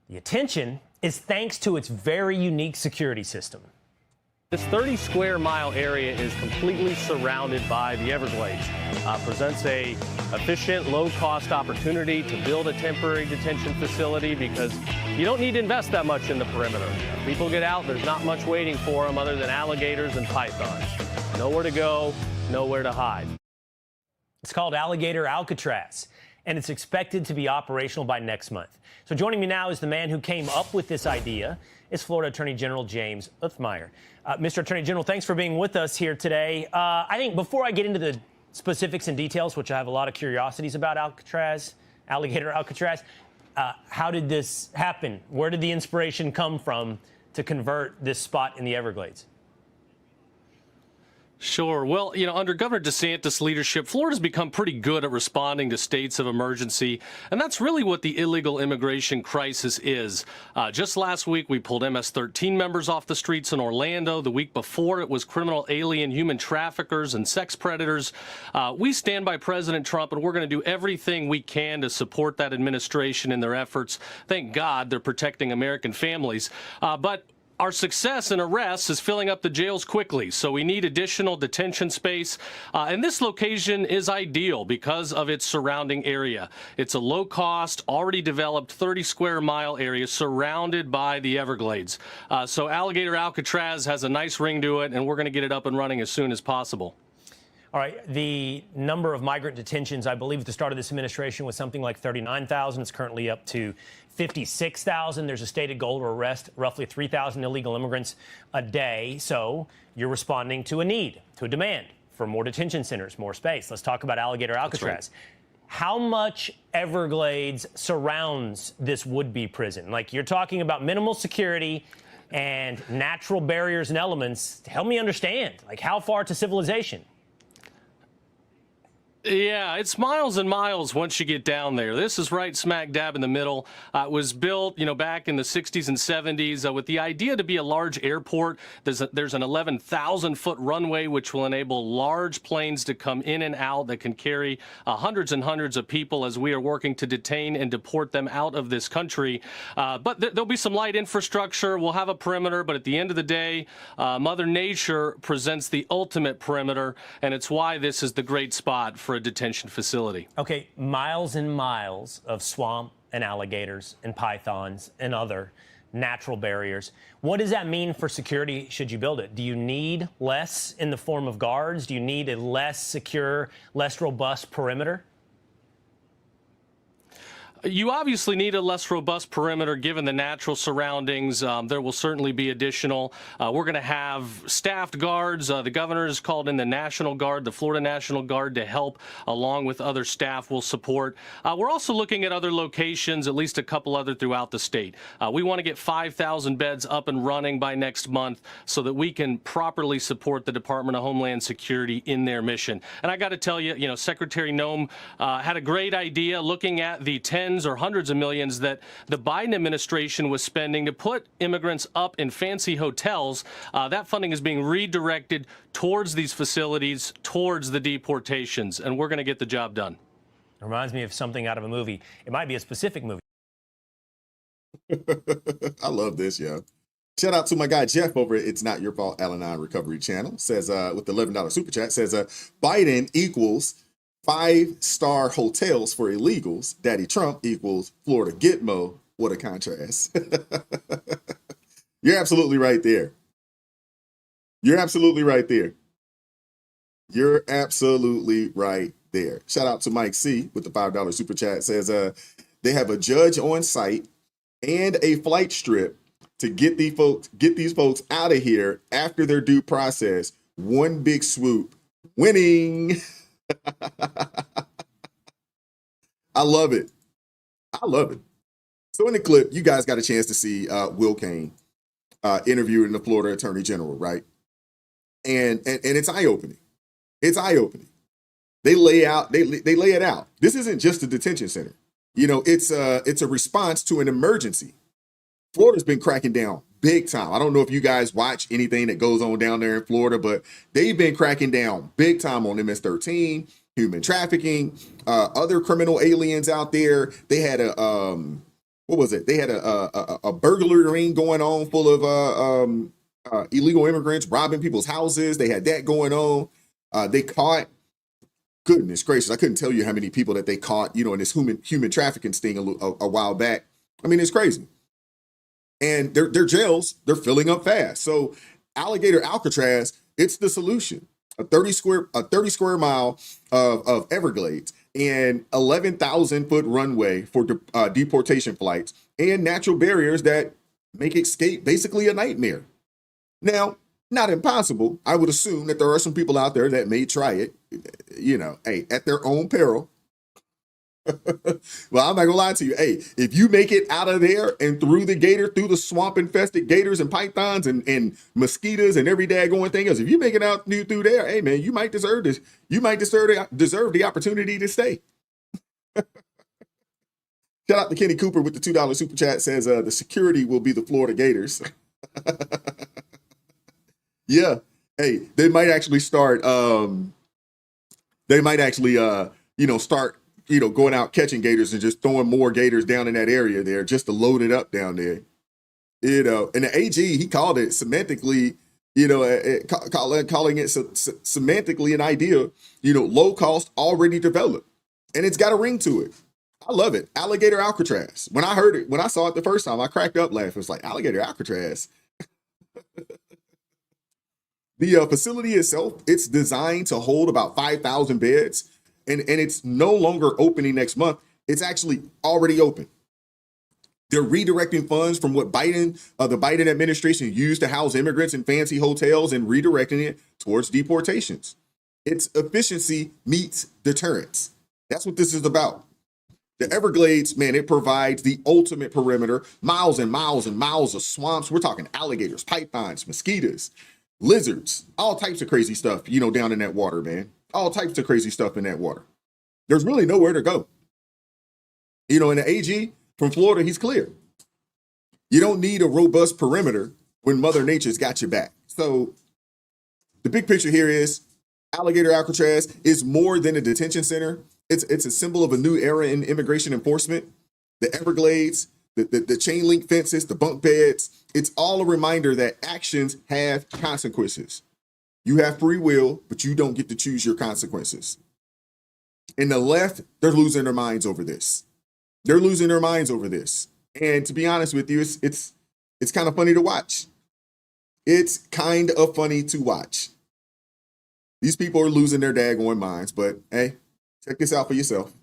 The attention is thanks to its very unique security system. This 30 square mile area is completely surrounded by the Everglades. Presents a efficient, low-cost opportunity to build a temporary detention facility because you don't need to invest that much in the perimeter. People get out, there's not much waiting for them other than alligators and pythons. Nowhere to go, nowhere to hide. It's called Alligator Alcatraz, and it's expected to be operational by next month. So joining me now is the man who came up with this idea. It's Florida Attorney General James Uthmeier. Mr. Attorney General, thanks for being with us here today. I think before I get into the specifics and details, which I have a lot of curiosities about Alligator Alcatraz, how did this happen? Where did the inspiration come from to convert this spot in the Everglades? Sure. Well, under Governor DeSantis' leadership, Florida's become pretty good at responding to states of emergency, and that's really what the illegal immigration crisis is. Just last week, we pulled MS-13 members off the streets in Orlando. The week before, it was criminal alien human traffickers and sex predators. We stand by President Trump, and we're going to do everything we can to support that administration in their efforts. Thank God they're protecting American families. But our success in arrests is filling up the jails quickly, so we need additional detention space. And this location is ideal because of its surrounding area. It's a low-cost, already developed 30 square mile area surrounded by the Everglades. So Alligator Alcatraz has a nice ring to it, and we're going to get it up and running as soon as possible. All right, the number of migrant detentions, I believe at the start of this administration was something like 39,000. It's currently up to 56,000. There's a stated goal to arrest roughly 3,000 illegal immigrants a day. So you're responding to a need, to a demand for more detention centers, more space. Let's talk about Alligator Alcatraz. Right. How much Everglades surrounds this would-be prison? Like, you're talking about minimal security and natural barriers and elements. Help me understand, like, how far to civilization? Yeah, it's miles and miles once you get down there. This is right smack dab in the middle. It was built, back in the 60s and 70s with the idea to be a large airport. There's an 11,000-foot runway which will enable large planes to come in and out that can carry hundreds and hundreds of people as we are working to detain and deport them out of this country. But there'll be some light infrastructure. We'll have a perimeter, but at the end of the day, Mother Nature presents the ultimate perimeter, and it's why this is the great spot for a detention facility. Okay, miles and miles of swamp and alligators and pythons and other natural barriers. What does that mean for security should you build it? Do you need less in the form of guards? Do you need a less secure, less robust perimeter? You obviously need a less robust perimeter given the natural surroundings. There will certainly be additional. We're going to have staffed guards. The governor has called in the National Guard, the Florida National Guard, to help along with other staff we'll support. We're also looking at other locations, at least a couple other throughout the state. We want to get 5,000 beds up and running by next month so that we can properly support the Department of Homeland Security in their mission. And I got to tell you, Secretary Noem had a great idea looking at the tens or hundreds of millions that the Biden administration was spending to put immigrants up in fancy hotels. That funding is being redirected towards these facilities, towards the deportations, and we're going to get the job done. It reminds me of something out of a movie. It might be a specific movie. I love this, yo. Shout out to my guy Jeff over at It's Not Your Fault Al-Anon Recovery Channel. Says with the $11 super chat, says Biden equals 5-star hotels for illegals. Daddy Trump equals Florida Gitmo. What a contrast. You're absolutely right there. You're absolutely right there. You're absolutely right there. Shout out to Mike C with the $5 super chat. Says they have a judge on site and a flight strip to get these folks out of here after their due process. One big swoop. Winning. I love it. I love it. So in the clip, you guys got a chance to see Will Cain interviewing the Florida Attorney General, right? And it's eye-opening. It's eye-opening. They lay it out. This isn't just a detention center. It's a response to an emergency. Florida's been cracking down big time. I don't know if you guys watch anything that goes on down there in Florida, but they've been cracking down big time on MS-13, human trafficking, other criminal aliens out there. They had a what was it? They had a burglary ring going on full of illegal immigrants robbing people's houses. They had that going on. They caught, goodness gracious, I couldn't tell you how many people that they caught, in this human trafficking sting a while back. I mean, it's crazy. And their jails, they're filling up fast. So Alligator Alcatraz, it's the solution. A 30 square mile of Everglades and 11,000-foot runway for deportation flights and natural barriers that make escape basically a nightmare. Now, not impossible. I would assume that there are some people out there that may try it, hey, at their own peril. Well, I'm not gonna lie to you. Hey, if you make it out of there and through the gator, through the swamp infested gators and pythons and mosquitoes and every daggone thing else, if you make it out through there, hey man, you might deserve this. You might deserve the opportunity to stay. Shout out to Kenny Cooper with the $2 super chat. Says the security will be the Florida Gators. Yeah. Hey, they might actually start. Start going out catching gators and just throwing more gators down in that area there just to load it up down there. And the AG, he called it semantically, calling it semantically an idea, low cost, already developed. And it's got a ring to it. I love it. Alligator Alcatraz. When I saw it the first time, I cracked up laughing. It's like, Alligator Alcatraz. The facility itself, it's designed to hold about 5,000 beds. And it's no longer opening next month. It's actually already open. They're redirecting funds from what the Biden administration used to house immigrants in fancy hotels and redirecting it towards deportations. It's efficiency meets deterrence. That's what this is about. The Everglades, man, it provides the ultimate perimeter, miles and miles and miles of swamps. We're talking alligators, pythons, mosquitoes, lizards, all types of crazy stuff, down in that water, man. All types of crazy stuff in that water. There's really nowhere to go. You know, and the AG from Florida, he's clear. You don't need a robust perimeter when Mother Nature's got your back. So the big picture here is Alligator Alcatraz is more than a detention center. It's a symbol of a new era in immigration enforcement. The Everglades, the chain link fences, the bunk beds, it's all a reminder that actions have consequences. You have free will, but you don't get to choose your consequences. And the left, they're losing their minds over this. They're losing their minds over this. And to be honest with you, it's kind of funny to watch. It's kind of funny to watch. These people are losing their daggone minds, but hey, check this out for yourself.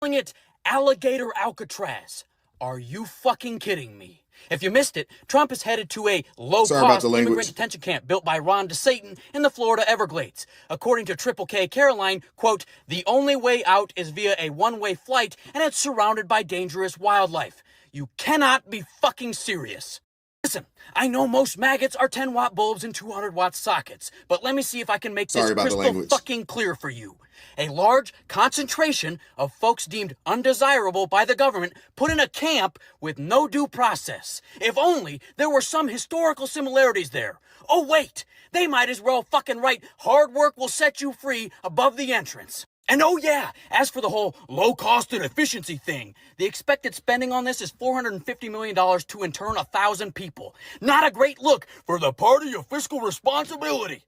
It Alligator Alcatraz. Are you fucking kidding me? If you missed it, Trump is headed to a low-cost immigrant detention camp built by Ron DeSatan in the Florida Everglades. According to Triple K Caroline, quote, the only way out is via a one-way flight, and it's surrounded by dangerous wildlife. You cannot be fucking serious. Listen, I know most maggots are 10-watt bulbs in 200-watt sockets, but let me see if I can make this crystal fucking clear for you. A large concentration of folks deemed undesirable by the government put in a camp with no due process. If only there were some historical similarities there. Oh wait, they might as well fucking write hard work will set you free above the entrance. And oh yeah, as for the whole low cost and efficiency thing, the expected spending on this is $450 million to intern 1,000 people. Not a great look for the party of fiscal responsibility.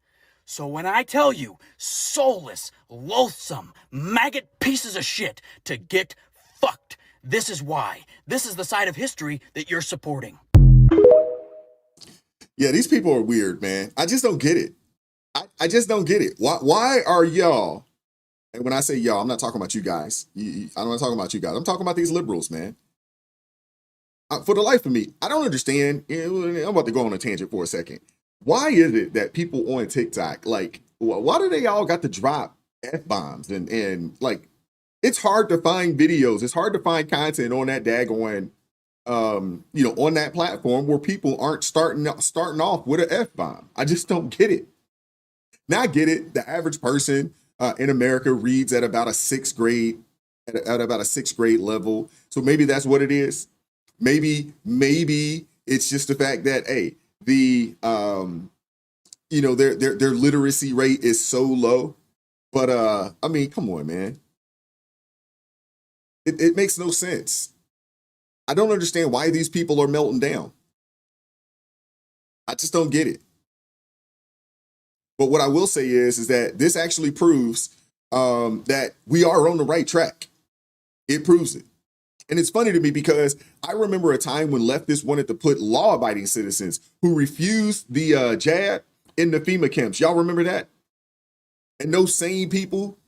So when I tell you soulless, loathsome, maggot pieces of shit to get fucked, this is why. This is the side of history that you're supporting. Yeah, these people are weird, man. I just don't get it. I just don't get it. Why are y'all, and when I say y'all, I'm not talking about you guys. I'm not talking about you guys. I'm talking about these liberals, man. For the life of me, I don't understand. I'm about to go on a tangent for a second. Why is it that people on TikTok, like, why do they all got to drop F-bombs? And like, it's hard to find videos. It's hard to find content on that daggone, on that platform where people aren't starting off with an F-bomb. I just don't get it. Now I get it. The average person in America reads at about a sixth grade, at about a sixth grade level. So maybe that's what it is. Maybe it's just the fact that, hey, their literacy rate is so low. But I mean, come on, man. It makes no sense. I don't understand why these people are melting down. I just don't get it. But what I will say is that this actually proves that we are on the right track. It proves it. And it's funny to me because I remember a time when leftists wanted to put law-abiding citizens who refused the jab in the FEMA camps. Y'all remember that? And those same people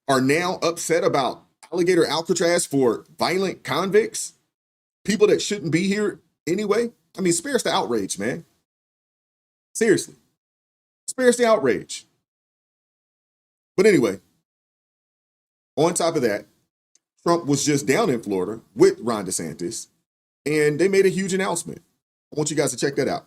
are now upset about Alligator Alcatraz for violent convicts, people that shouldn't be here anyway. I mean, spare us the outrage, man. Seriously. Spare us the outrage. But anyway, on top of that, Trump was just down in Florida with Ron DeSantis, and they made a huge announcement. I want you guys to check that out.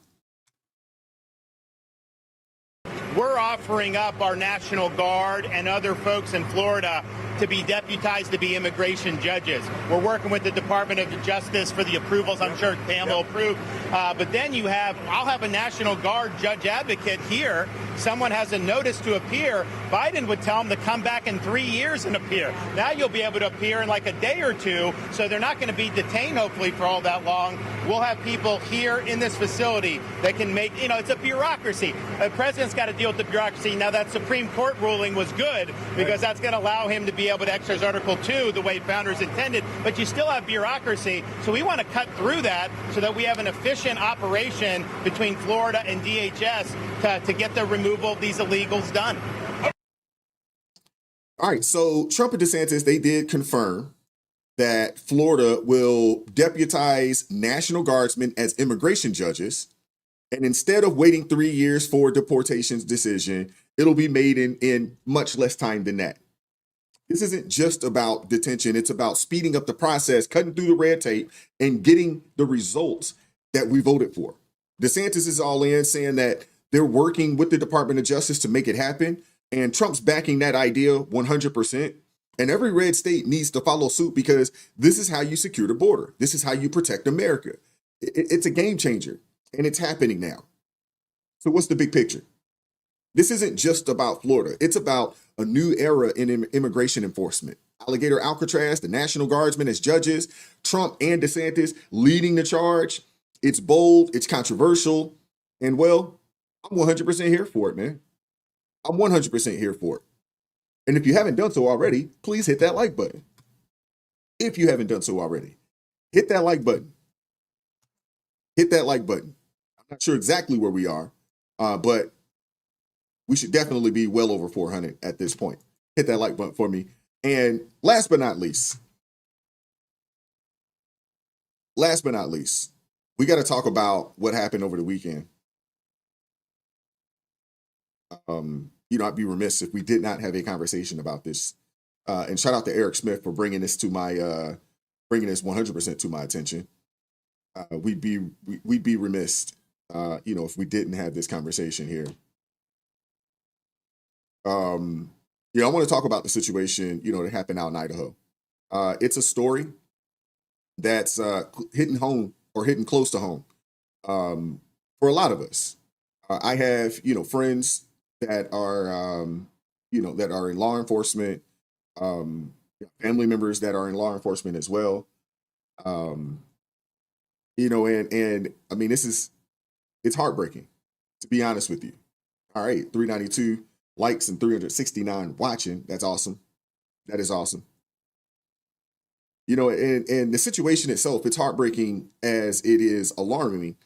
We're offering up our National Guard and other folks in Florida to be deputized to be immigration judges. We're working with the Department of Justice for the approvals. I'm sure Pam will approve. But then I'll have a National Guard judge advocate here. Someone has a notice to appear. Biden would tell them to come back in 3 years and appear. Now you'll be able to appear in like a day or two, so they're not going to be detained, hopefully, for all that long. We'll have people here in this facility that can make, it's a bureaucracy. The president's got to deal with the bureaucracy. Now, that Supreme Court ruling was good because that's going to allow him to be able to exercise Article 2 the way founders intended, but you still have bureaucracy. So we want to cut through that so that we have an efficient operation between Florida and DHS to get the removal of these illegals done. All right, so Trump and DeSantis, they did confirm that Florida will deputize National Guardsmen as immigration judges. And instead of waiting 3 years for a deportations decision, it'll be made in much less time than that. This isn't just about detention. It's about speeding up the process, cutting through the red tape, and getting the results that we voted for. DeSantis is all in, saying that they're working with the Department of Justice to make it happen. And Trump's backing that idea 100%. And every red state needs to follow suit because this is how you secure the border. This is how you protect America. It's a game changer, and it's happening now. So what's the big picture? This isn't just about Florida. It's about a new era in immigration enforcement. Alligator, Alcatraz, the National Guardsmen as judges, Trump and DeSantis leading the charge. It's bold, it's controversial, and well, I'm 100% here for it, man. I'm 100% here for it. And if you haven't done so already, please hit that like button. If you haven't done so already, hit that like button. Hit that like button. I'm not sure exactly where we are, but we should definitely be well over 400 at this point. Hit that like button for me. And last but not least, we got to talk about what happened over the weekend. I'd be remiss if we did not have a conversation about this. And shout out to Eric Smith for bringing this 100% to my attention. We'd be remiss, if we didn't have this conversation here. I want to talk about the situation, that happened out in Idaho. It's a story that's hitting home or hitting close to home for a lot of us. I have, friends that are, that are in law enforcement, family members that are in law enforcement as well. And I mean, it's heartbreaking, to be honest with you. All right, 392 likes and 369 watching. That's awesome. That is awesome. And the situation itself, it's heartbreaking as it is alarming.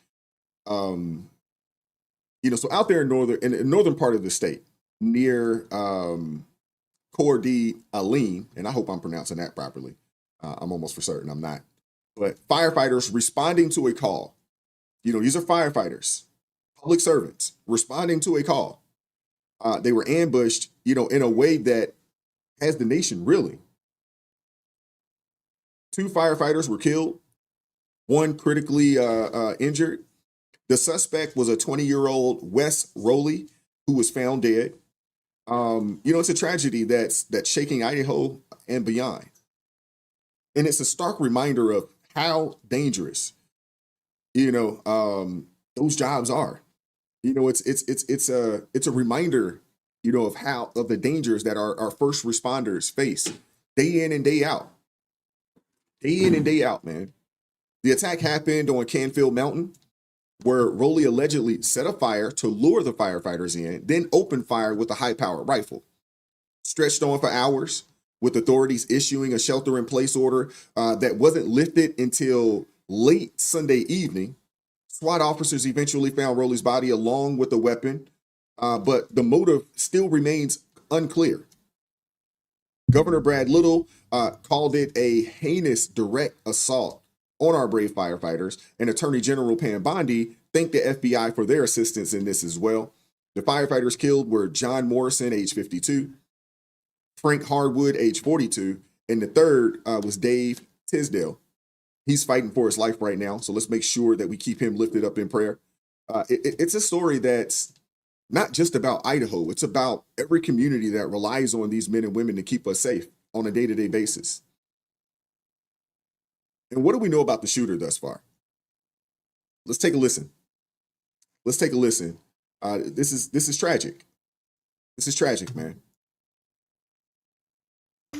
So out there in the northern part of the state, near Coeur d'Alene, and I hope I'm pronouncing that properly. I'm almost for certain I'm not. But firefighters responding to a call. These are firefighters, public servants, responding to a call. They were ambushed, in a way that has the nation reeling. 2 firefighters were killed, 1 critically injured. The suspect was a 20-year-old Wes Rowley who was found dead. It's a tragedy that's shaking Idaho and beyond. And it's a stark reminder of how dangerous, those jobs are. It's a reminder, of the dangers that our first responders face day in and day out. Day in and day out, man. The attack happened on Canfield Mountain, where Rowley allegedly set a fire to lure the firefighters in, then opened fire with a high-powered rifle. Stretched on for hours, with authorities issuing a shelter-in-place order that wasn't lifted until late Sunday evening. SWAT officers eventually found Rowley's body along with the weapon, but the motive still remains unclear. Governor Brad Little called it a heinous direct assault on our brave firefighters, and Attorney General Pam Bondi thanked the FBI for their assistance in this as well. The firefighters killed were John Morrison, age 52, Frank Harwood, age 42, and the third was Dave Tisdale. He's fighting for his life right now, so let's make sure that we keep him lifted up in prayer. It's a story that's not just about Idaho. It's about every community that relies on these men and women to keep us safe on a day-to-day basis. And what do we know about the shooter thus far? Let's take a listen. This is tragic. This is tragic, man.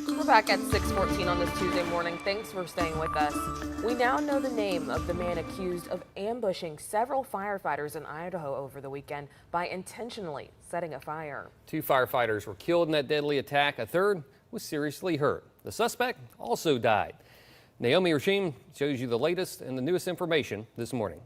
We're back at 6:14 on this Tuesday morning. Thanks for staying with us. We now know the name of the man accused of ambushing several firefighters in Idaho over the weekend by intentionally setting a fire. 2 firefighters were killed in that deadly attack. A third was seriously hurt. The suspect also died. Naomi Rashim shows you the latest and the newest information this morning.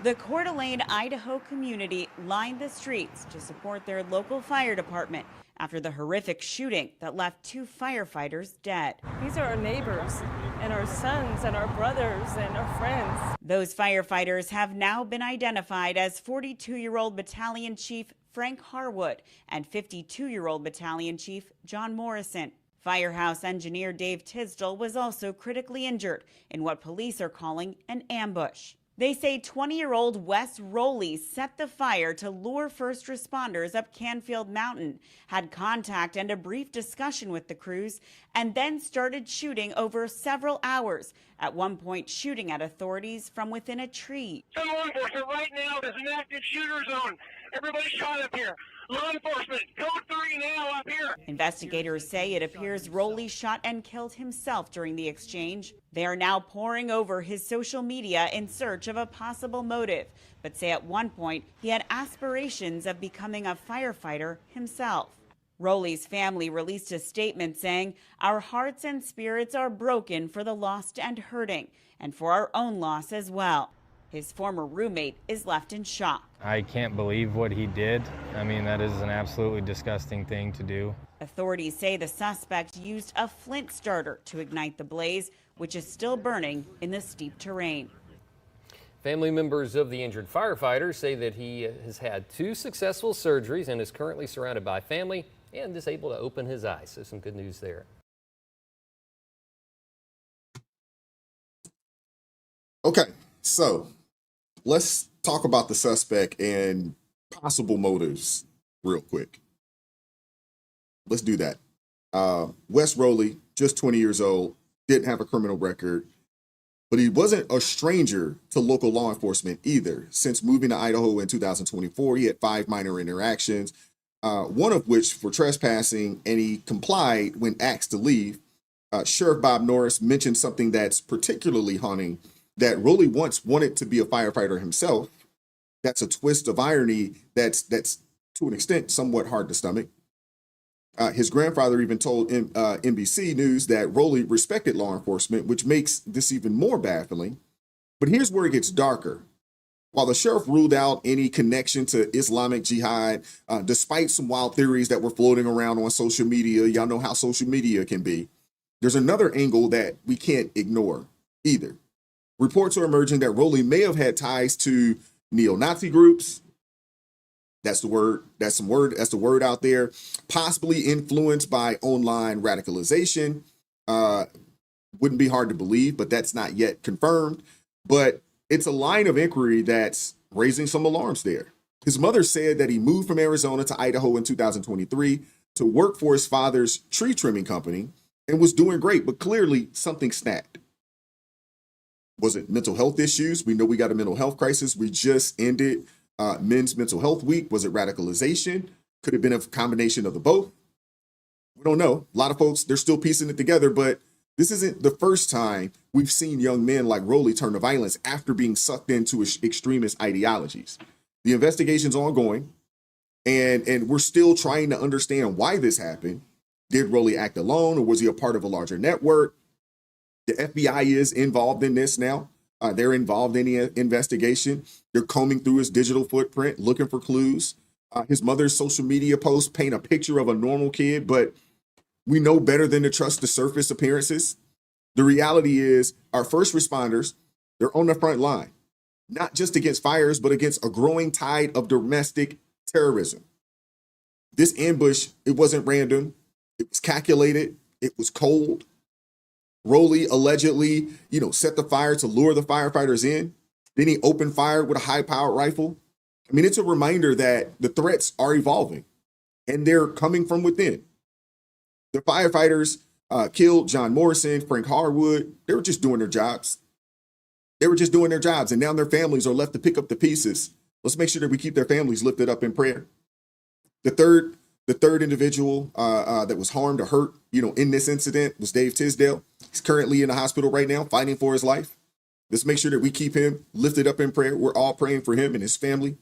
The Coeur d'Alene, Idaho community lined the streets to support their local fire department after the horrific shooting that left 2 firefighters dead. These are our neighbors and our sons and our brothers and our friends. Those firefighters have now been identified as 42-year-old Battalion Chief Frank Harwood and 52-year-old Battalion Chief John Morrison. Firehouse engineer Dave Tisdale was also critically injured in what police are calling an ambush. They say 20-year-old Wes Rowley set the fire to lure first responders up Canfield Mountain, had contact and a brief discussion with the crews, and then started shooting over several hours, at one point shooting at authorities from within a tree. Some law enforcement right now, there's an active shooter zone. Everybody shot up here. Law enforcement, code 3 now up here. Investigators say it appears Rowley shot and killed himself during the exchange. They are now poring over his social media in search of a possible motive, but say at one point he had aspirations of becoming a firefighter himself. Rowley's family released a statement saying, "Our hearts and spirits are broken for the lost and hurting, and for our own loss as well." His former roommate is left in shock. I can't believe what he did. I mean, that is an absolutely disgusting thing to do. Authorities say the suspect used a flint starter to ignite the blaze, which is still burning in the steep terrain. Family members of the injured firefighter say that he has had 2 successful surgeries and is currently surrounded by family and is able to open his eyes. So some good news there. Okay, so let's talk about the suspect and possible motives real quick. Let's do that. Wes Rowley, just 20 years old, didn't have a criminal record, but he wasn't a stranger to local law enforcement either. Since moving to Idaho in 2024, he had 5 minor interactions, one of which for trespassing, and he complied when asked to leave. Sheriff Bob Norris mentioned something that's particularly haunting, that Rowley once wanted to be a firefighter himself. That's a twist of irony that's to an extent somewhat hard to stomach. His grandfather even told NBC News that Rowley respected law enforcement, which makes this even more baffling. But here's where it gets darker. While the sheriff ruled out any connection to Islamic Jihad, despite some wild theories that were floating around on social media, y'all know how social media can be, there's another angle that we can't ignore either. Reports are emerging that Rowley may have had ties to neo-Nazi groups. That's the word. That's the word out there. Possibly influenced by online radicalization. Wouldn't be hard to believe, but that's not yet confirmed. But it's a line of inquiry that's raising some alarms there. His mother said that he moved from Arizona to Idaho in 2023 to work for his father's tree trimming company and was doing great, but clearly something snapped. Was it mental health issues? We know we got a mental health crisis. We just ended Men's Mental Health Week. Was it radicalization? Could have been a combination of the both. We don't know. A lot of folks, they're still piecing it together, but this isn't the first time we've seen young men like Rowley turn to violence after being sucked into extremist ideologies. The investigation's ongoing, and we're still trying to understand why this happened. Did Rowley act alone, or was he a part of a larger network? The FBI is involved in this now. They're involved in the investigation. They're combing through his digital footprint, looking for clues. His mother's social media posts paint a picture of a normal kid, but we know better than to trust the surface appearances. The reality is our first responders, they're on the front line, not just against fires, but against a growing tide of domestic terrorism. This ambush, it wasn't random. It was calculated. It was cold. Rowley allegedly, set the fire to lure the firefighters in. Then he opened fire with a high-powered rifle. I mean, it's a reminder that the threats are evolving, and they're coming from within. The firefighters killed John Morrison, Frank Harwood. They were just doing their jobs. And now their families are left to pick up the pieces. Let's make sure that we keep their families lifted up in prayer. The third individual that was harmed or hurt, in this incident was Dave Tisdale. He's currently in the hospital right now, fighting for his life. Let's make sure that we keep him lifted up in prayer. We're all praying for him and his family.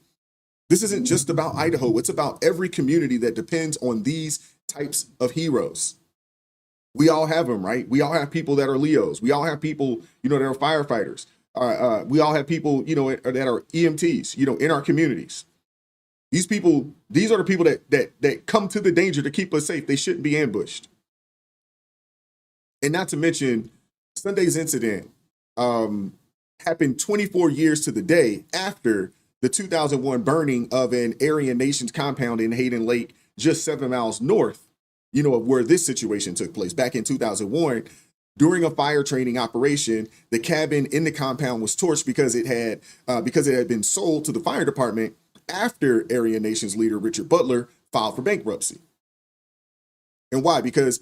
This isn't just about Idaho. It's about every community that depends on these types of heroes. We all have them, right? We all have people that are Leos. We all have people, that are firefighters. We all have people, that are EMTs, in our communities. These are the people that come to the danger to keep us safe. They shouldn't be ambushed. And not to mention, Sunday's incident happened 24 years to the day after the 2001 burning of an Aryan Nations compound in Hayden Lake, just 7 miles north, of where this situation took place back in 2001. During a fire training operation, the cabin in the compound was torched because it had been sold to the fire department after Aryan Nation's leader Richard Butler filed for bankruptcy. And why? Because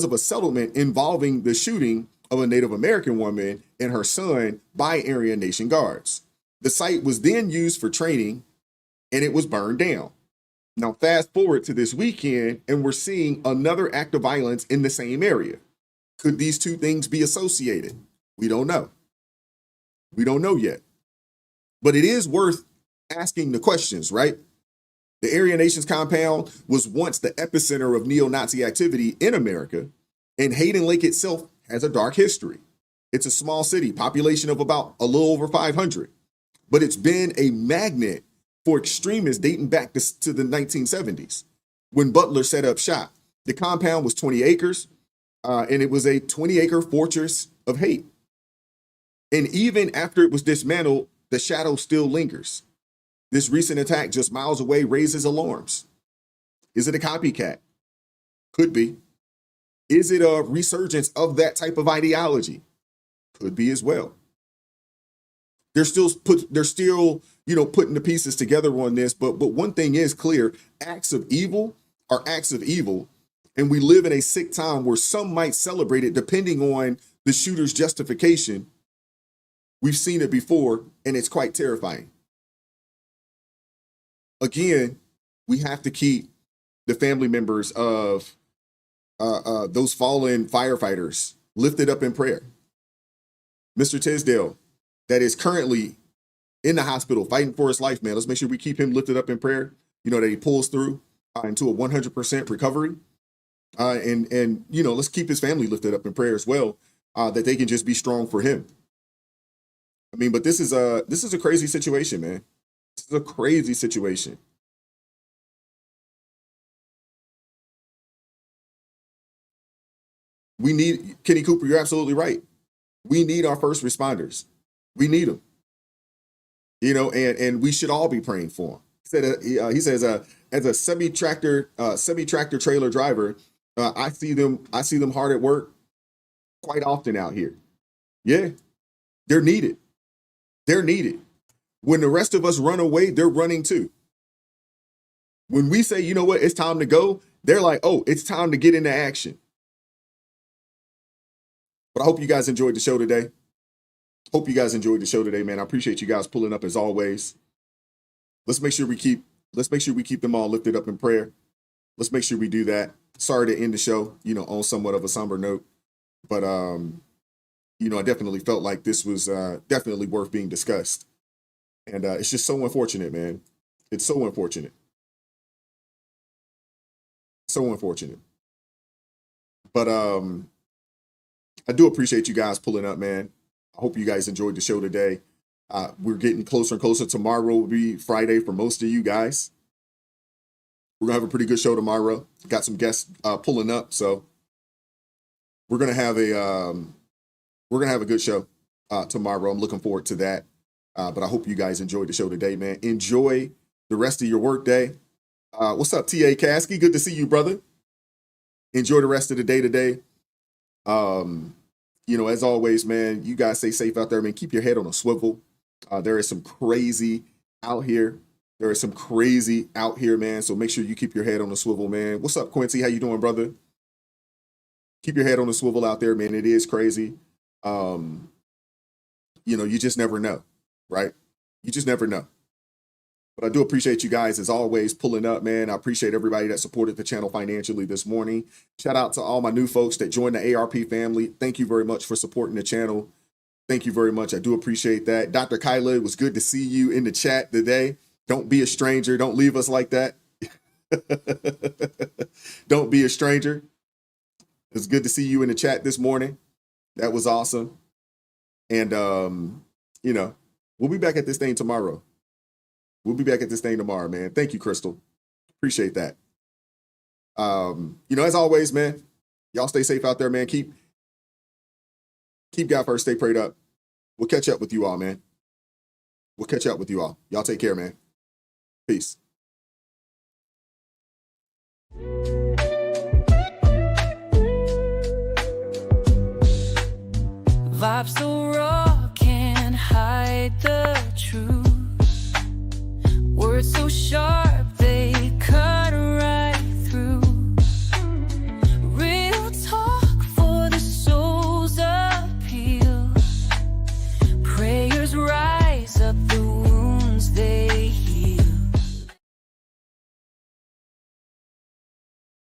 of a settlement involving the shooting of a Native American woman and her son by Aryan Nation guards. The site was then used for training and it was burned down. Now, fast forward to this weekend and we're seeing another act of violence in the same area. Could these two things be associated? We don't know. We don't know yet. But it is worth asking the questions, right? The Aryan Nations compound was once the epicenter of neo-Nazi activity in America, and Hayden Lake itself has a dark history. It's a small city, population of about a little over 500, but it's been a magnet for extremists dating back to the 1970s when Butler set up shop. The compound was 20 acres, and it was a 20-acre fortress of hate. And even after it was dismantled, the shadow still lingers. This recent attack just miles away raises alarms. Is it a copycat? Could be. Is it a resurgence of that type of ideology? Could be as well. They're still putting the pieces together on this, but one thing is clear: acts of evil are acts of evil, and we live in a sick time where some might celebrate it depending on the shooter's justification. We've seen it before, and it's quite terrifying. Again, we have to keep the family members of those fallen firefighters lifted up in prayer. Mr. Tisdale, that is currently in the hospital fighting for his life, man. Let's make sure we keep him lifted up in prayer, that he pulls through into a 100% recovery. And let's keep his family lifted up in prayer as well, that they can just be strong for him. I mean, but this is a crazy situation, man. This is a crazy situation. We need, Kenny Cooper, you're absolutely right. We need our first responders. We need them. And we should all be praying for them. He says, as a semi-tractor trailer driver, I see them hard at work quite often out here. Yeah, they're needed. They're needed. When the rest of us run away, they're running too. When we say, you know what, it's time to go, they're like, oh, it's time to get into action. But I hope you guys enjoyed the show today. Man. I appreciate you guys pulling up as always. Let's make sure we keep them all lifted up in prayer. Let's make sure we do that. Sorry to end the show, on somewhat of a somber note. But I definitely felt like this was definitely worth being discussed. And it's just so unfortunate, man. It's so unfortunate. So unfortunate. But I do appreciate you guys pulling up, man. I hope you guys enjoyed the show today. We're getting closer and closer. Tomorrow will be Friday for most of you guys. We're gonna have a pretty good show tomorrow. Got some guests pulling up, so we're gonna have a good show tomorrow. I'm looking forward to that. But I hope you guys enjoyed the show today, man. Enjoy the rest of your work day. What's up, T.A. Caskey? Good to see you, brother. Enjoy the rest of the day today. As always, man, you guys stay safe out there, man. Keep your head on a swivel. There is some crazy out here. Man. So make sure you keep your head on a swivel, man. What's up, Quincy? How you doing, brother? Keep your head on a swivel out there, man. It is crazy. You just never know, right? You just never know. But I do appreciate you guys, as always, pulling up, man. I appreciate everybody that supported the channel financially this morning. Shout out to all my new folks that joined the ARP family. Thank you very much for supporting the channel. Thank you very much. I do appreciate that. Dr. Kyla, it was good to see you in the chat today. Don't be a stranger. Don't leave us like that. Don't be a stranger. It's good to see you in the chat this morning. That was awesome. And, we'll be back at this thing tomorrow. Man. Thank you, Crystal. Appreciate that. As always, man, y'all stay safe out there, man. Keep God first. Stay prayed up. We'll catch up with you all, man. Y'all take care, man. Peace. life's so